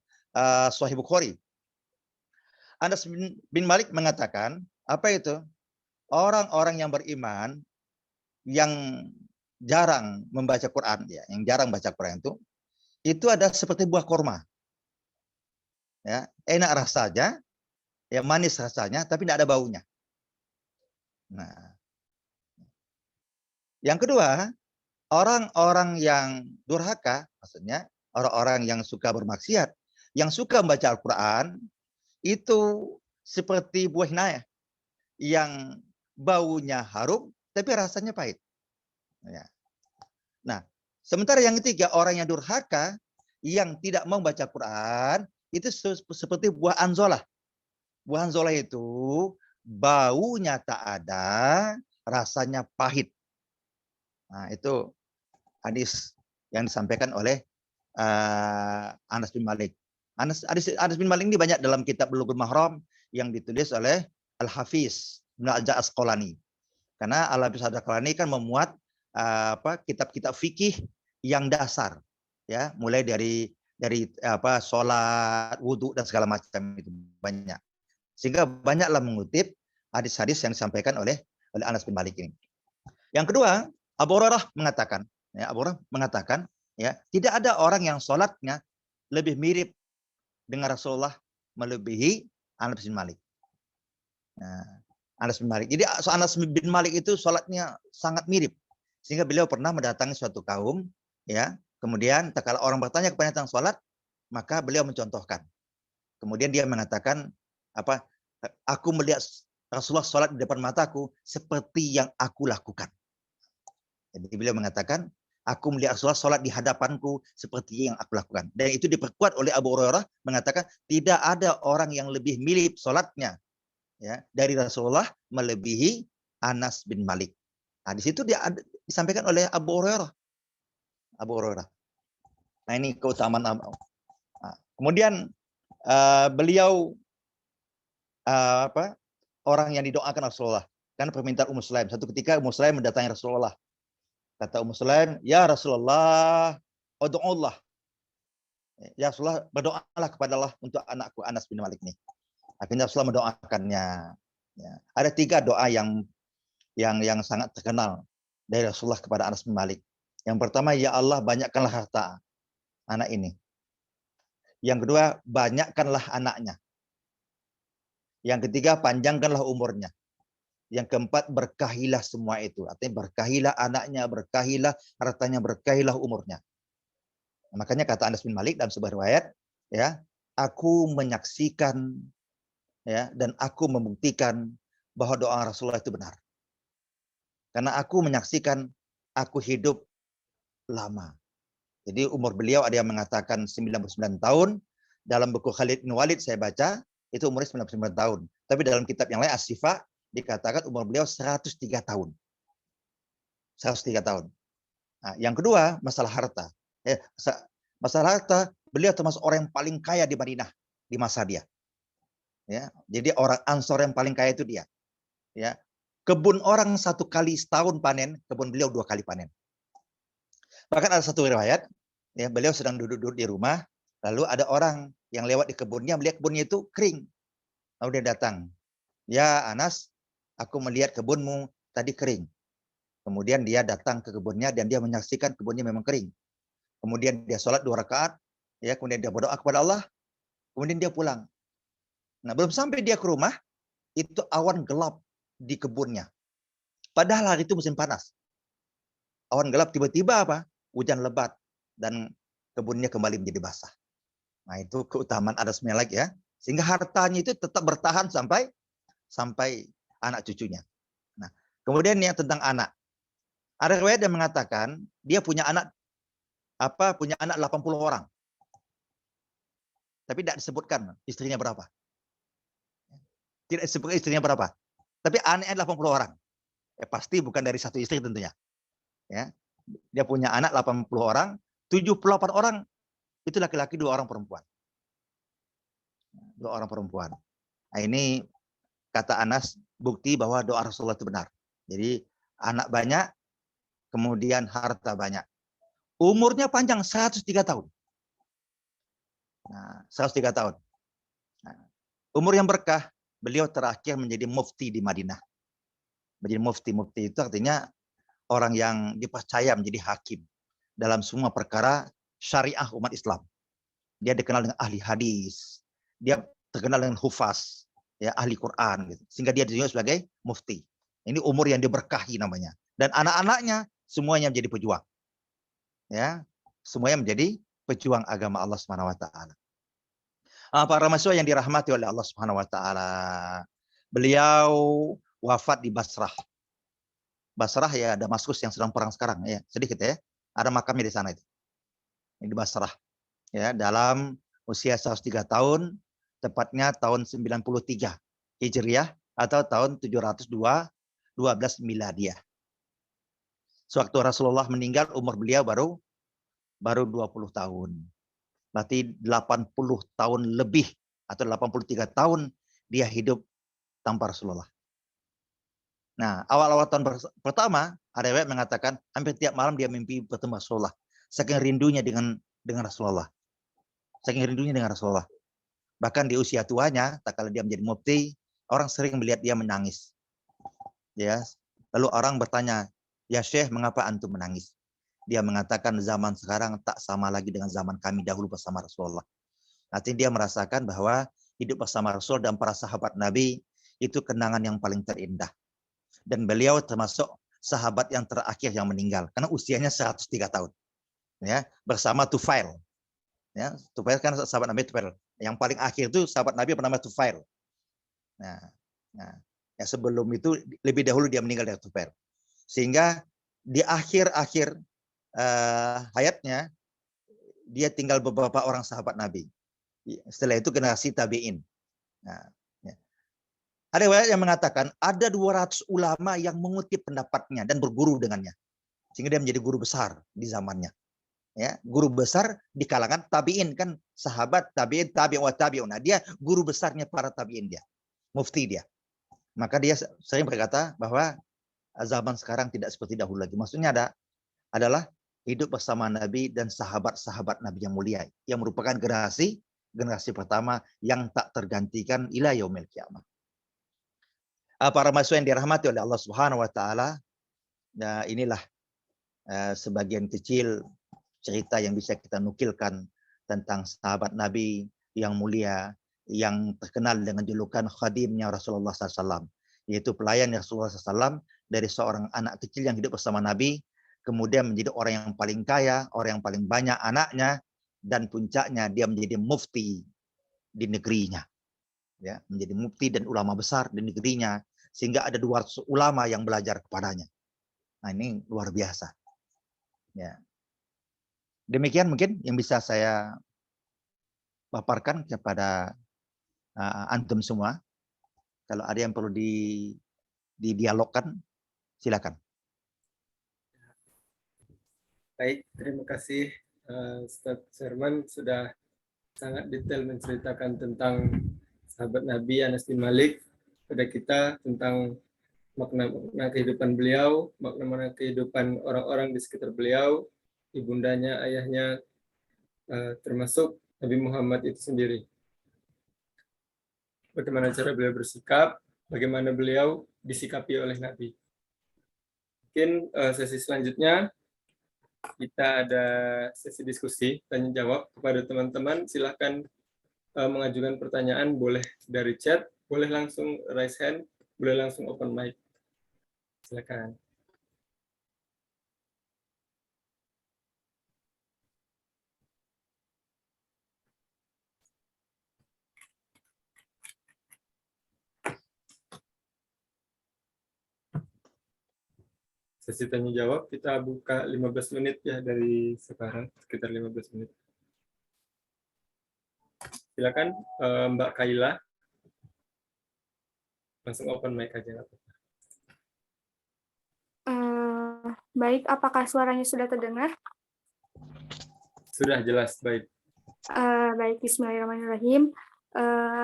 C: Sahih Bukhari. Anas bin Malik mengatakan, apa itu? Orang-orang yang beriman yang jarang membaca Quran, ya, yang jarang baca Quran itu ada seperti buah kurma. Ya, enak rasanya, ya manis rasanya, tapi tidak ada baunya. Nah, yang kedua, orang-orang yang durhaka, maksudnya orang-orang yang suka bermaksiat, yang suka membaca Al-Quran, itu seperti buah hinaya yang baunya harum, tapi rasanya pahit. Ya. Nah, sementara yang ketiga, orang yang durhaka, yang tidak mau baca Quran, itu seperti buah anzolah. Buah anzolah itu baunya tak ada, rasanya pahit. Nah, itu hadis yang disampaikan oleh Anas bin Malik. Anas bin Malik ini banyak dalam kitab Bulughul Mahram yang ditulis oleh Al-Hafiz Ibnu Hajar Asqalani. Karena Al-Hafiz Asqalani kan memuat kitab-kitab fikih yang dasar, ya, mulai dari sholat, wudhu dan segala macam itu banyak. Sehingga banyaklah mengutip hadis-hadis yang disampaikan oleh Anas bin Malik ini. Yang kedua, Abu Hurairah mengatakan, ya, tidak ada orang yang sholatnya lebih mirip dengan Rasulullah melebihi Anas bin Malik. Nah, Anas bin Malik. Jadi Anas bin Malik itu sholatnya sangat mirip. Sehingga beliau pernah mendatangi suatu kaum, ya. Kemudian kalau orang bertanya kepada tentang sholat, maka beliau mencontohkan. Kemudian dia mengatakan, aku melihat Rasulullah sholat di depan mataku seperti yang aku lakukan. Jadi beliau mengatakan, aku melihat Rasulullah sholat di hadapanku seperti yang aku lakukan. Dan itu diperkuat oleh Abu Hurairah mengatakan tidak ada orang yang lebih mirip sholatnya, ya, dari Rasulullah melebihi Anas bin Malik. Nah, di situ disampaikan oleh Abu Hurairah. Nah, ini keutamaan. Nah, kemudian beliau orang yang didoakan Rasulullah. Kan permintaan Ummu Sulaim. Satu ketika Ummu Sulaim mendatangi Rasulullah. Kata Ummu Sulaim, ya Rasulullah, ud'ullah. Ya Rasulullah, berdoalah kepada Allah untuk anakku Anas bin Malik ini. Akhirnya Rasulullah mendoakannya. Ya. Ada 3 doa yang sangat terkenal dari Rasulullah kepada Anas bin Malik. Yang pertama, ya Allah, banyakkanlah harta anak ini. Yang kedua, banyakkanlah anaknya. Yang ketiga, panjangkanlah umurnya. Yang keempat, berkahilah semua itu. Artinya berkahilah anaknya, berkahilah hartanya, berkahilah umurnya. Nah, makanya kata Anas bin Malik dalam sebuah riwayat, ya, aku menyaksikan, ya, dan aku membuktikan bahwa doa Rasulullah itu benar. Karena aku menyaksikan aku hidup lama. Jadi umur beliau ada yang mengatakan 99 tahun. Dalam buku Khalid bin Walid saya baca, itu umurnya 99 tahun. Tapi dalam kitab yang lain, As-Sifa, dikatakan umur beliau 103 tahun. 103 tahun. Nah, yang kedua, masalah harta. Masalah harta, beliau termasuk orang yang paling kaya di Madinah di masa dia. Ya, jadi orang Ansor yang paling kaya itu dia. Ya, kebun orang 1 kali setahun panen, kebun beliau 2 kali panen. Bahkan ada satu riwayat, ya, beliau sedang duduk-duduk di rumah, lalu ada orang yang lewat di kebunnya, melihat kebunnya itu kering. Lalu dia datang, ya Anas, aku melihat kebunmu tadi kering. Kemudian dia datang ke kebunnya dan dia menyaksikan kebunnya memang kering. Kemudian dia sholat 2 rakaat, ya, kemudian dia berdoa kepada Allah, kemudian dia pulang. Nah, belum sampai dia ke rumah, itu awan gelap di kebunnya. Padahal hari itu musim panas. Awan gelap tiba-tiba apa? Hujan lebat dan kebunnya kembali menjadi basah. Nah, itu keutamaan Anas bin Malik ya. Sehingga hartanya itu tetap bertahan sampai anak cucunya. Nah, kemudian yang tentang anak. Ada riwayat yang mengatakan dia punya anak 80 orang. Tapi tidak disebutkan istrinya berapa. Tidak disebutkan istrinya berapa. Tapi anaknya 80 orang. Pasti bukan dari satu istri tentunya. Ya. Dia punya anak 80 orang, 78 orang itu laki-laki, 2 orang perempuan. 2 orang perempuan. Nah, ini kata Anas bukti bahwa doa Rasulullah itu benar. Jadi anak banyak, kemudian harta banyak. Umurnya panjang 103 tahun. Nah, 103 tahun. Nah, umur yang berkah, beliau terakhir menjadi mufti di Madinah. Menjadi mufti itu artinya orang yang dipercaya menjadi hakim dalam semua perkara syariah umat Islam. Dia dikenal dengan ahli hadis, dia terkenal dengan hufaz, ya, ahli Quran gitu. Sehingga dia ditunjuk sebagai mufti. Ini umur yang diberkahi namanya. Dan anak-anaknya semuanya menjadi pejuang. Ya, semuanya menjadi pejuang agama Allah Subhanahu wa taala. Para mahasiswa yang dirahmati oleh Allah Subhanahu wa taala. Beliau wafat di Basrah. Basrah ya Damaskus yang sedang perang sekarang ya, sedikit ya. Ada makamnya di sana itu. Di Basrah. Ya, dalam usia 103 tahun, tepatnya tahun 93 Hijriah atau tahun 712 Miladiyah. Sewaktu Rasulullah meninggal, umur beliau baru 20 tahun. Berarti 80 tahun lebih atau 83 tahun dia hidup tanpa Rasulullah. Nah, awal-awal tahun pertama, ada riwayat mengatakan hampir tiap malam dia mimpi bertemu Rasulullah. Saking rindunya dengan Rasulullah. Saking rindunya dengan Rasulullah. Bahkan di usia tuanya, tak kala dia menjadi mufti, orang sering melihat dia menangis. Ya, lalu orang bertanya, "Ya Syekh, mengapa antum menangis?" Dia mengatakan zaman sekarang tak sama lagi dengan zaman kami dahulu bersama Rasulullah. Artinya dia merasakan bahwa hidup bersama Rasul dan para sahabat Nabi itu kenangan yang paling terindah. Dan beliau termasuk sahabat yang terakhir yang meninggal karena usianya 103 tahun. Ya, bersama Tufail. Ya, Tufail kan sahabat Nabi Tufail. Yang paling akhir itu sahabat Nabi bernama Tufail. Nah, ya sebelum itu lebih dahulu dia meninggal dari Tufail. Sehingga di akhir-akhir hayatnya dia tinggal beberapa orang sahabat Nabi. Setelah itu generasi tabi'in. Nah, ya. Ada riwayat yang mengatakan ada 200 ulama yang mengutip pendapatnya dan berguru dengannya. Sehingga dia menjadi guru besar di zamannya. Ya, guru besar di kalangan tabi'in, kan sahabat tabi'in, tabi'in wa tabi'un. Nah, dia guru besarnya para tabi'in dia. Mufti dia. Maka dia sering berkata bahwa zaman sekarang tidak seperti dahulu lagi. Maksudnya adalah hidup bersama Nabi dan sahabat-sahabat Nabi yang mulia, yang merupakan generasi pertama yang tak tergantikan ila yaumil qiyamah. Para mahasiswa yang dirahmati oleh Allah Subhanahu wa taala, nah inilah sebagian kecil cerita yang bisa kita nukilkan tentang sahabat Nabi yang mulia, yang terkenal dengan julukan khadimnya Rasulullah SAW, yaitu pelayan Rasulullah SAW dari seorang anak kecil yang hidup bersama Nabi, kemudian menjadi orang yang paling kaya, orang yang paling banyak anaknya, dan puncaknya dia menjadi mufti di negerinya. Ya, menjadi mufti dan ulama besar di negerinya, sehingga ada 200 ulama yang belajar kepadanya. Nah, ini luar biasa. Ya. Demikian mungkin yang bisa saya paparkan kepada antum semua. Kalau ada yang perlu didialogkan, silakan.
A: Baik, terima kasih Ustaz Sherman sudah sangat detail menceritakan tentang sahabat Nabi Anas bin Malik pada kita, tentang makna kehidupan beliau, makna kehidupan orang-orang di sekitar beliau, ibundanya, ayahnya, termasuk Nabi Muhammad itu sendiri. Bagaimana cara beliau bersikap, bagaimana beliau disikapi oleh Nabi. mungkin sesi selanjutnya kita ada sesi diskusi tanya jawab kepada teman-teman. Silahkan mengajukan pertanyaan, boleh dari chat, boleh langsung raise hand, boleh langsung open mic. Silakan. Sesi tanya jawab kita buka 15 menit ya dari sekarang, sekitar 15 menit. Silakan Mbak Kaila. Langsung open mic aja.
E: Baik, apakah suaranya sudah terdengar?
A: Sudah jelas, baik.
E: Baik, bismillahirrahmanirrahim.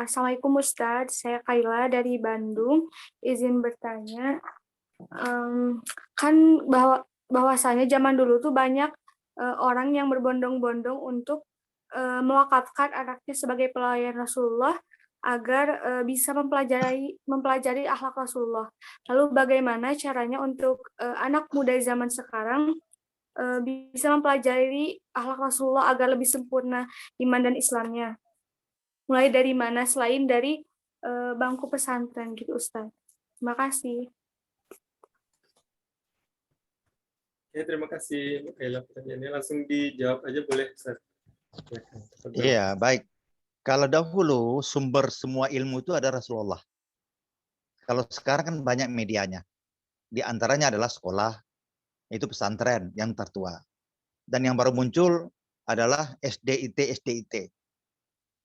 E: Assalamualaikum Ustadz, saya Kaila dari Bandung. Izin bertanya, kan bahwasanya zaman dulu tuh banyak orang yang berbondong-bondong untuk mewakafkan anaknya sebagai pelayan Rasulullah agar bisa mempelajari akhlak Rasulullah. Lalu bagaimana caranya untuk anak muda zaman sekarang bisa mempelajari akhlak Rasulullah agar lebih sempurna iman dan Islamnya? Mulai dari mana selain dari bangku pesantren gitu, Ustaz? Terima kasih.
A: Ya, terima kasih Mbak Kaila pertanyaannya. Langsung dijawab aja boleh, Ustaz.
C: Iya, baik. Kalau dahulu sumber semua ilmu itu ada Rasulullah. Kalau sekarang kan banyak medianya. Di antaranya adalah sekolah, itu pesantren yang tertua. Dan yang baru muncul adalah SDIT.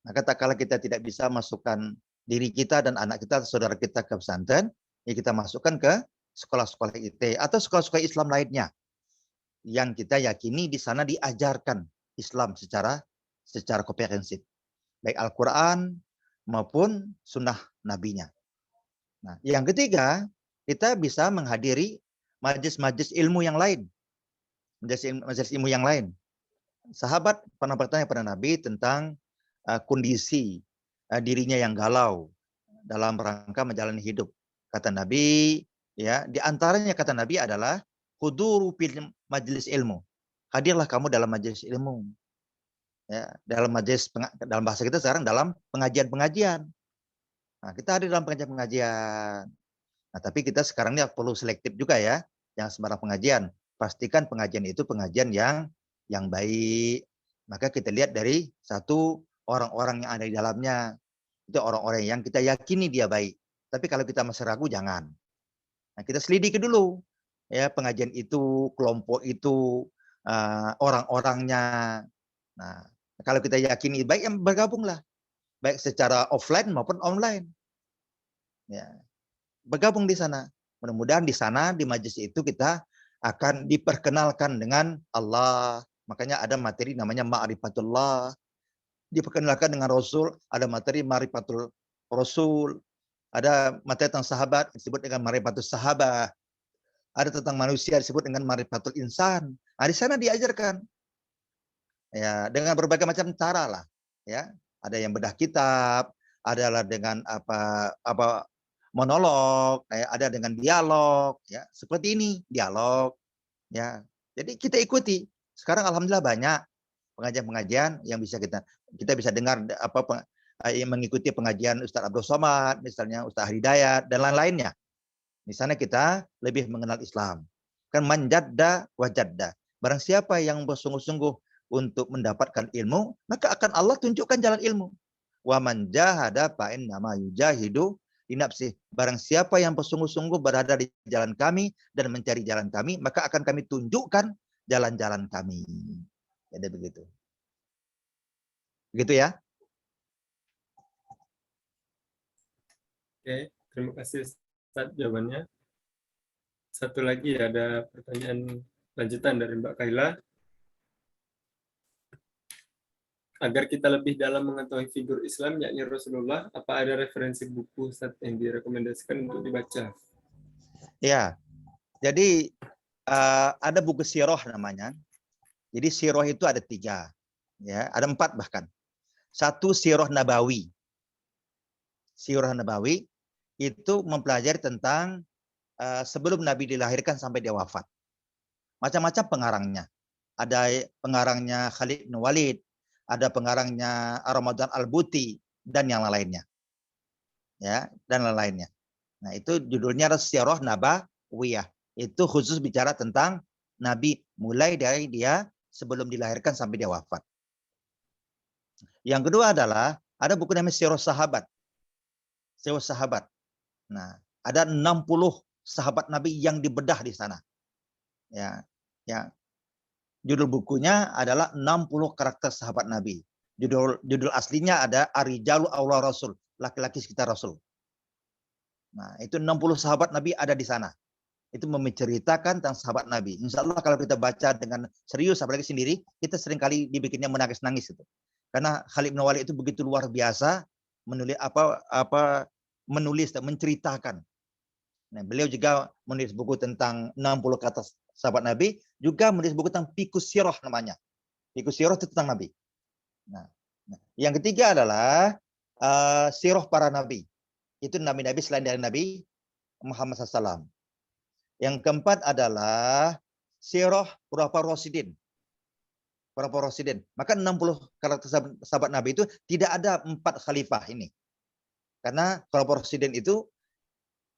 C: Maka tak kala kita tidak bisa masukkan diri kita dan anak kita, saudara kita ke pesantren, ya kita masukkan ke sekolah-sekolah IT atau sekolah-sekolah Islam lainnya yang kita yakini di sana diajarkan Islam secara komprehensif, baik Al-Quran maupun Sunnah Nabinya. Nah, yang ketiga, kita bisa menghadiri majelis-majelis ilmu yang lain, majelis ilmu yang lain. Sahabat pernah bertanya pada Nabi tentang kondisi dirinya yang galau dalam rangka menjalani hidup. Kata Nabi, ya, di antaranya kata Nabi adalah huduru fil majelis ilmu. Hadirlah kamu dalam majelis ilmu. Ya, dalam bahasa kita sekarang dalam pengajian-pengajian. Nah, kita hadir dalam pengajian-pengajian. Nah, tapi kita sekarang ini perlu selektif juga ya, jangan sembarang pengajian. Pastikan pengajian itu pengajian yang baik. Maka kita lihat dari satu, orang-orang yang ada di dalamnya. Itu orang-orang yang kita yakini dia baik. Tapi kalau kita masih ragu, jangan. Nah, kita selidiki dulu. Ya, pengajian itu, kelompok itu, orang-orangnya. Nah, kalau kita yakini baik, yang bergabunglah. Baik secara offline maupun online. Ya, bergabung di sana. Mudah-mudahan di sana, di majelis itu kita akan diperkenalkan dengan Allah. Makanya ada materi namanya Ma'rifatullah. Diperkenalkan dengan Rasul, ada materi Ma'rifatul Rasul. Ada materi tentang sahabat, disebut dengan Ma'rifatul Sahabah. Ada tentang manusia, disebut dengan Ma'rifatul Insan. Nah, di sana diajarkan. Ya, dengan berbagai macam cara lah. Ya, ada yang bedah kitab, adalah dengan monolog, ada dengan dialog, ya seperti ini dialog, ya. Jadi kita ikuti. Sekarang alhamdulillah banyak pengajian-pengajian yang bisa kita bisa dengar mengikuti pengajian Ustaz Abdul Somad, misalnya Ustaz Hidayat dan lain-lainnya. Di sana kita lebih mengenal Islam. Kan manjadda wajadda. Barang siapa yang bersungguh-sungguh untuk mendapatkan ilmu, maka akan Allah tunjukkan jalan ilmu. Wa man jahada fa innama yujahidu li nafsihi. Barang siapa yang bersungguh-sungguh berada di jalan kami dan mencari jalan kami, maka akan kami tunjukkan jalan-jalan kami. Jadi begitu. Begitu ya.
A: Oke, terima kasih Ustaz jawabannya. Satu lagi ada pertanyaan lanjutan dari Mbak Kaila. Agar kita lebih dalam mengetahui figur Islam, yakni Rasulullah, apa ada referensi buku Ustaz yang direkomendasikan untuk dibaca?
C: Ya, jadi ada buku sirah namanya. Jadi sirah itu ada 3, ya, ada 4 bahkan. 1 sirah Nabawi. Sirah Nabawi itu mempelajari tentang sebelum Nabi dilahirkan sampai dia wafat. Macam-macam pengarangnya. Ada pengarangnya Khalid bin Walid, ada pengarangnya Ramadan Al-Buti, dan yang lainnya. Ya, dan lain-lainnya. Nah, itu judulnya Sirah Nabawiyah. Itu khusus bicara tentang Nabi mulai dari dia sebelum dilahirkan sampai dia wafat. Yang kedua adalah ada buku namanya Sirah Sahabat. Sirah Sahabat. Nah, ada 60 sahabat Nabi yang dibedah di sana. Ya, ya. Judul bukunya adalah 60 karakter sahabat Nabi. Judul aslinya ada Ar-Rijalu Aula Rasul, laki-laki sekitar Rasul. Nah, itu 60 sahabat Nabi ada di sana. Itu menceritakan tentang sahabat Nabi. Insya Allah kalau kita baca dengan serius, apalagi sendiri, kita seringkali dibikinnya menangis-nangis itu. Karena Khalid bin Walid itu begitu luar biasa menulis dan menceritakan. Nah, beliau juga menulis buku tentang 60 kata sahabat Nabi, juga menulis buku tentang Fiqhus Sirah namanya. Fiqhus Sirah itu tentang Nabi. Nah, yang ketiga adalah sirah para nabi. Itu nabi-nabi selain dari Nabi Muhammad SAW. Yang keempat adalah sirah Khulafaur Rasyidin. Khulafaur Rasyidin. Maka 60 karakter sahabat Nabi itu tidak ada 4 khalifah ini. Karena Khulafaur Rasyidin itu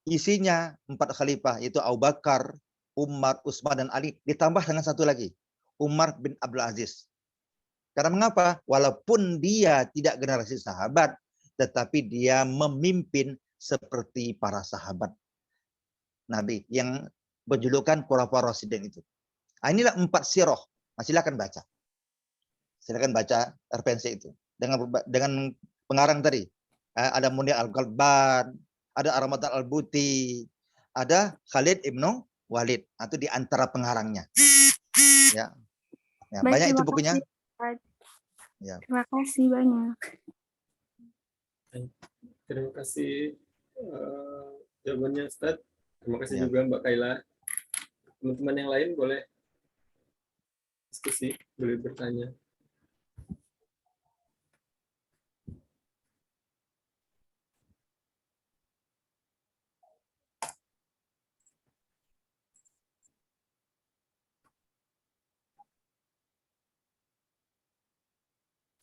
C: isinya 4 khalifah, yaitu Abu Bakar, Umar, Utsman, dan Ali, ditambah dengan satu lagi, Umar bin Abdul Aziz. Karena mengapa? Walaupun dia tidak generasi sahabat, tetapi dia memimpin seperti para sahabat Nabi yang berjulukan Khulafaur Rasyidin itu. Nah, inilah 4 sirah. Nah, silakan baca. Silakan baca referensi itu. Dengan pengarang tadi. Ada Munir Al-Ghalban, ada Ramadan Al-Buti, ada Khalid ibn Walid. Itu di antara pengarangnya. Ya. Ya,
E: Baik,
C: banyak itu
E: terima
C: bukunya.
E: kasih.
C: Ya.
E: Terima kasih banyak.
A: Terima kasih jawabannya Ustadz. Terima kasih
C: Ya.
A: juga Mbak Kaila. Teman-teman yang lain boleh diskusi, boleh bertanya.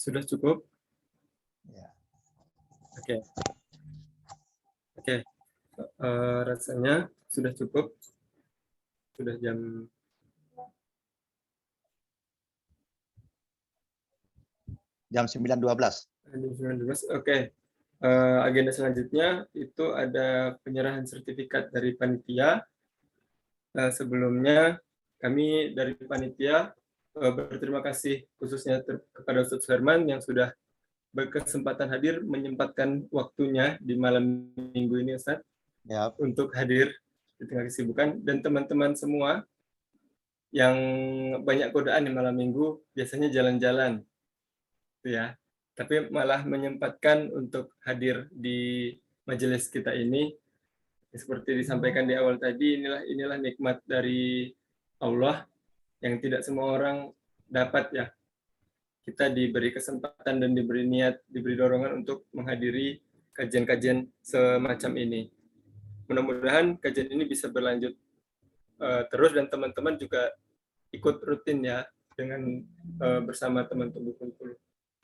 A: Sudah cukup?
C: Ya.
A: Oke. Oke. Rasanya sudah cukup. Sudah jam
C: Jam 9.12.
A: Oke. Agenda selanjutnya itu ada penyerahan sertifikat dari panitia. Sebelumnya kami dari panitia berterima kasih khususnya kepada Ustadz Herman yang sudah berkesempatan hadir, menyempatkan waktunya di malam minggu ini Ustadz,
C: Ya.
A: untuk hadir di tengah kesibukan, dan teman-teman semua yang banyak godaan di malam minggu biasanya jalan-jalan ya, tapi malah menyempatkan untuk hadir di majelis kita ini. Seperti disampaikan di awal tadi, inilah nikmat dari Allah yang tidak semua orang dapat ya. Kita diberi kesempatan dan diberi niat, diberi dorongan untuk menghadiri kajian-kajian semacam ini. Mudah-mudahan kajian ini bisa berlanjut terus, dan teman-teman juga ikut rutin ya dengan bersama teman-teman Bengkulu.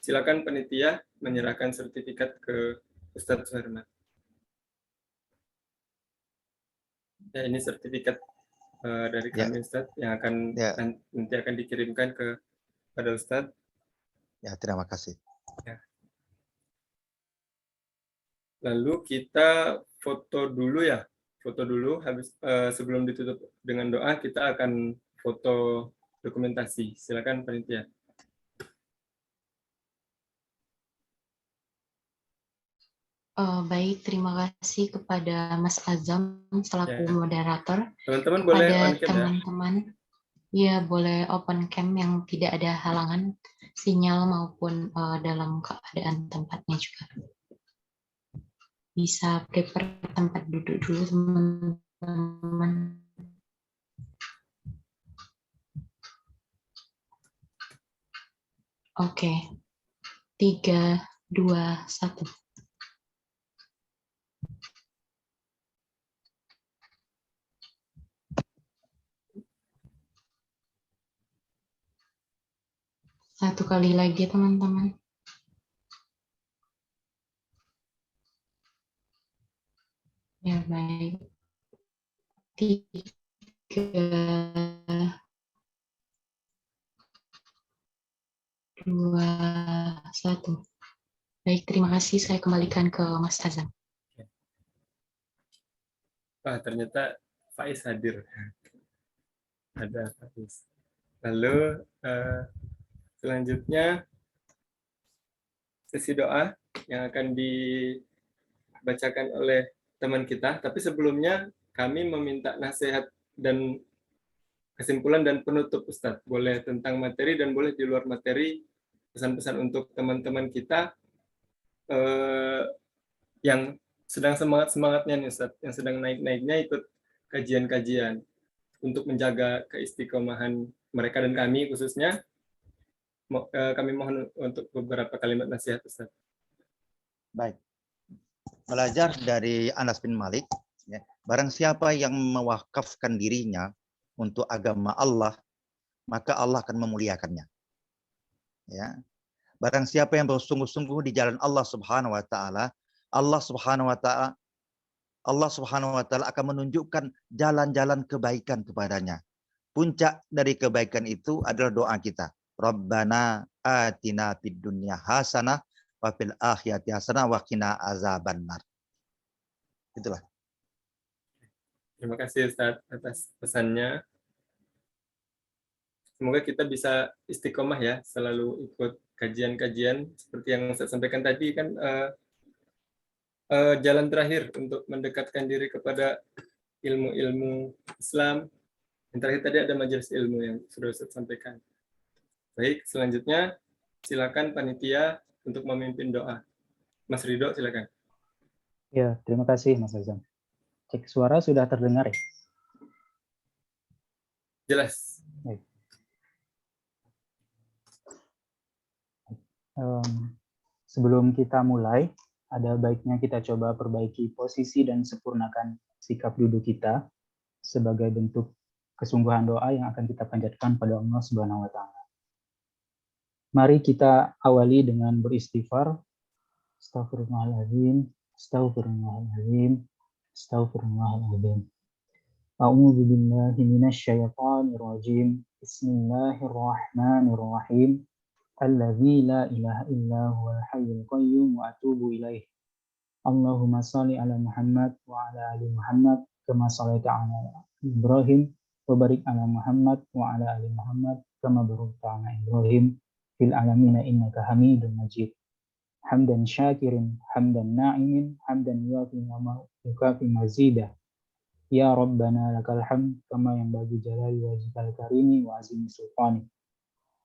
A: Silakan panitia menyerahkan sertifikat ke Ustadz Suherman. Ya, ini sertifikat dari kami Ustadz yang akan nanti akan dikirimkan kepada Ustadz.
C: Ya, terima kasih.
A: Ya. Lalu kita foto dulu ya. Foto dulu, habis sebelum ditutup dengan doa, kita akan foto dokumentasi. Silakan panitia.
D: Baik, terima kasih kepada Mas Azam selaku moderator.
A: Teman-teman boleh on cam
D: teman-teman, ya boleh open cam yang tidak ada halangan sinyal maupun dalam keadaan tempatnya juga. Bisa prepare tempat duduk dulu teman-teman. Oke, 3, 2, 1. Satu kali lagi teman-teman. Ya baik. 3, 2, 1. Baik, terima kasih. Saya kembalikan ke Mas Azam.
A: Wah, ternyata Faiz hadir. Ada Faiz. Lalu selanjutnya sesi doa yang akan dibacakan oleh teman kita. Tapi sebelumnya kami meminta nasihat dan kesimpulan dan penutup Ustadz. Boleh tentang materi dan boleh di luar materi, pesan-pesan untuk teman-teman kita yang sedang semangat-semangatnya nih Ustadz, yang sedang naik-naiknya ikut kajian-kajian untuk menjaga keistiqomahan mereka dan kami khususnya. Kami mohon untuk beberapa kalimat nasihat Ustadz.
C: Baik. Belajar dari Anas bin Malik, ya, barang siapa yang mewakafkan dirinya untuk agama Allah, maka Allah akan memuliakannya. Ya. Barang siapa yang bersungguh-sungguh di jalan Allah Subhanahu wa taala, Allah Subhanahu wa taala akan menunjukkan jalan-jalan kebaikan kepadanya. Puncak dari kebaikan itu adalah doa kita. Rabbana atina fid dunya hasanah wa fil akhirati hasanah wa qina azabannar. Itulah.
A: Terima kasih Ustadz atas pesannya. Semoga kita bisa istiqomah ya, selalu ikut kajian-kajian seperti yang saya sampaikan tadi kan, jalan terakhir untuk mendekatkan diri kepada ilmu-ilmu Islam. Yang terakhir tadi ada majelis ilmu yang sudah saya sampaikan. Baik, selanjutnya silakan panitia untuk memimpin doa. Mas Ridho, silakan.
F: Ya, terima kasih Mas Azam. Cek suara sudah terdengar ya?
A: Jelas.
F: Baik. Sebelum kita mulai, ada baiknya kita coba perbaiki posisi dan sempurnakan sikap duduk kita sebagai bentuk kesungguhan doa yang akan kita panjatkan pada Allah Subhanahu wa taala. Mari kita awali dengan beristighfar. Astaghfirullahaladzim, astaghfirullahaladzim, astaghfirullahaladzim. A'udzu billahi minasyaitonir rajim. Bismillahirrahmanirrahim. Alladzi la ilaha illa huwal hayyul qayyum wa atubu ilaih. Allahumma shalli ala Muhammad wa ala ali Muhammad kama shallaita ala Ibrahim wa barik ala Muhammad wa ala ali Muhammad kama barakta ala Ibrahim fil alamin innaka Hamidum Majid. Hamdan syakirin, hamdan na'imin, hamdan yukafi mazidah. Ya Rabbana lakal hamd kama yanbaghi jalali wajhikal karimi wa azimi sultani.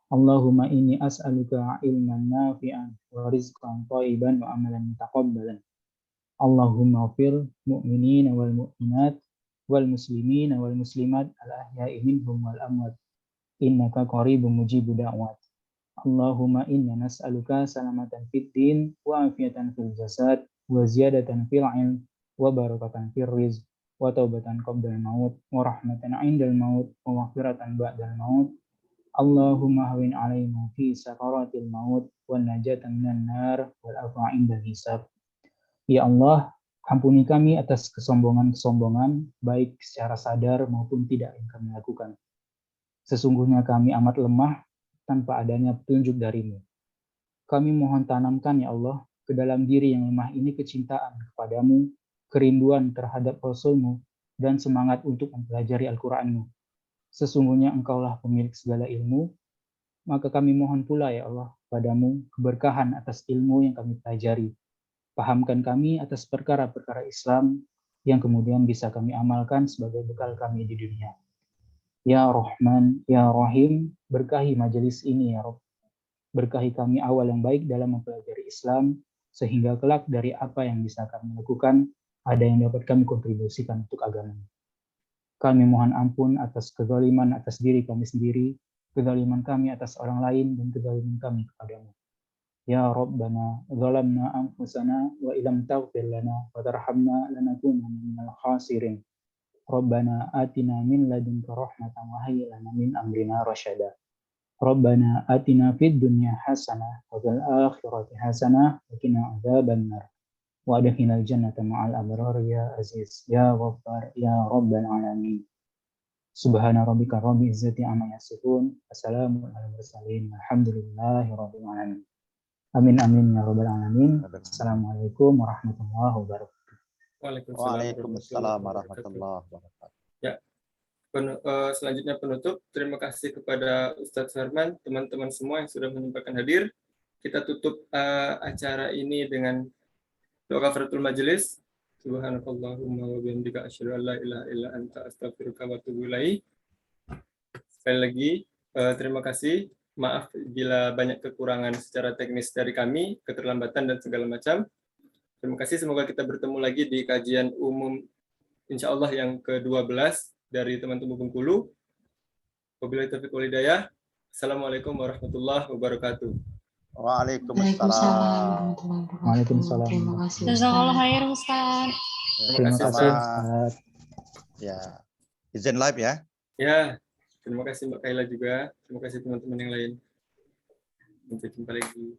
F: Allahumma inni as'aluka ilman nafi'an wa rizqan thayyiban wa amalan mutaqabbalan. Allahumma ighfir mu'minina wal mu'minat wal muslimina wal muslimat al ahya'i minhum wal amwat innaka qaribun mujibud da'wat. Allahumma inna nas'aluka salamatan fid din wa afiatan fil jasad wa ziyadatan fil ilm wa barakatan fil rizq wa taubatan qabdal maut wa rahmatan 'indal maut wa maghfiratan ba'dal maut. Allahumma hawin 'alaina fi sakaratil maut wa najatan minan nar wal afwa 'indal hisab. Ya Allah, ampuni kami atas kesombongan-kesombongan baik secara sadar maupun tidak yang kami lakukan. Sesungguhnya kami amat lemah tanpa adanya petunjuk darimu. Kami mohon tanamkan ya Allah ke dalam diri yang lemah ini kecintaan kepadamu, kerinduan terhadap Rasul-Mu, dan semangat untuk mempelajari Al-Quran-Mu. Sesungguhnya Engkaulah pemilik segala ilmu, maka kami mohon pula ya Allah padamu keberkahan atas ilmu yang kami pelajari. Pahamkan kami atas perkara-perkara Islam yang kemudian bisa kami amalkan sebagai bekal kami di dunia. Ya Rahman, Ya Rahim, berkahi majelis ini ya Rabb. Berkahi kami awal yang baik dalam mempelajari Islam, sehingga kelak dari apa yang bisa kami lakukan, ada yang dapat kami kontribusikan untuk agama. Kami mohon ampun atas kezaliman atas diri kami sendiri, kezaliman kami atas orang lain, dan kezaliman kami kepadamu. Ya Rabbana, zalamna anfusana wa ilam taghfir lana wa tarhamna lanakunanna minal khasirin. Rabbana atina min ladunka rahmatan wa hayyi lana min amrina rasyada. Rabbana atina fid dunya hasanah wa fil akhirati hasanah wa qina adzabannar. Wa adkhilnal jannata ma'al abrar ya aziz ya ghaffar ya rabbal alamin. Subhana rabbika rabbil izzati amma yasifun. Wassalamun alal mursalin. Alhamdulillahi rabbil alamin. Amin amin ya rabbal alamin. Assalamualaikum warahmatullahi wabarakatuh.
C: Waalaikumsalam warahmatullahi wabarakatuh.
A: Ya, selanjutnya penutup. Terima kasih kepada Ustadz Herman, teman-teman semua yang sudah menyempatkan hadir. Kita tutup acara ini dengan doa kafaratul majelis. Subhanakallahumma wa bihamdika asyhadu an la ilaha illa anta astaghfiruka wa atubu ilaik. Sekali lagi terima kasih. Maaf bila banyak kekurangan secara teknis dari kami, keterlambatan dan segala macam. Terima kasih, semoga kita bertemu lagi di kajian umum insya Allah yang ke-12 dari teman-teman Bengkulu. Wabillahi taufiq wal hidayah. Assalamualaikum warahmatullahi wabarakatuh.
C: Waalaikumsalam.
F: Waalaikumsalam.
D: Terima kasih.
E: Jazakallah khair Ustaz.
F: Terima kasih
C: Sama-sama.
F: Ustaz.
C: Ya, izin live ya.
A: Ya, terima kasih Mbak Kaila juga. Terima kasih teman-teman yang lain. Sampai jumpa lagi.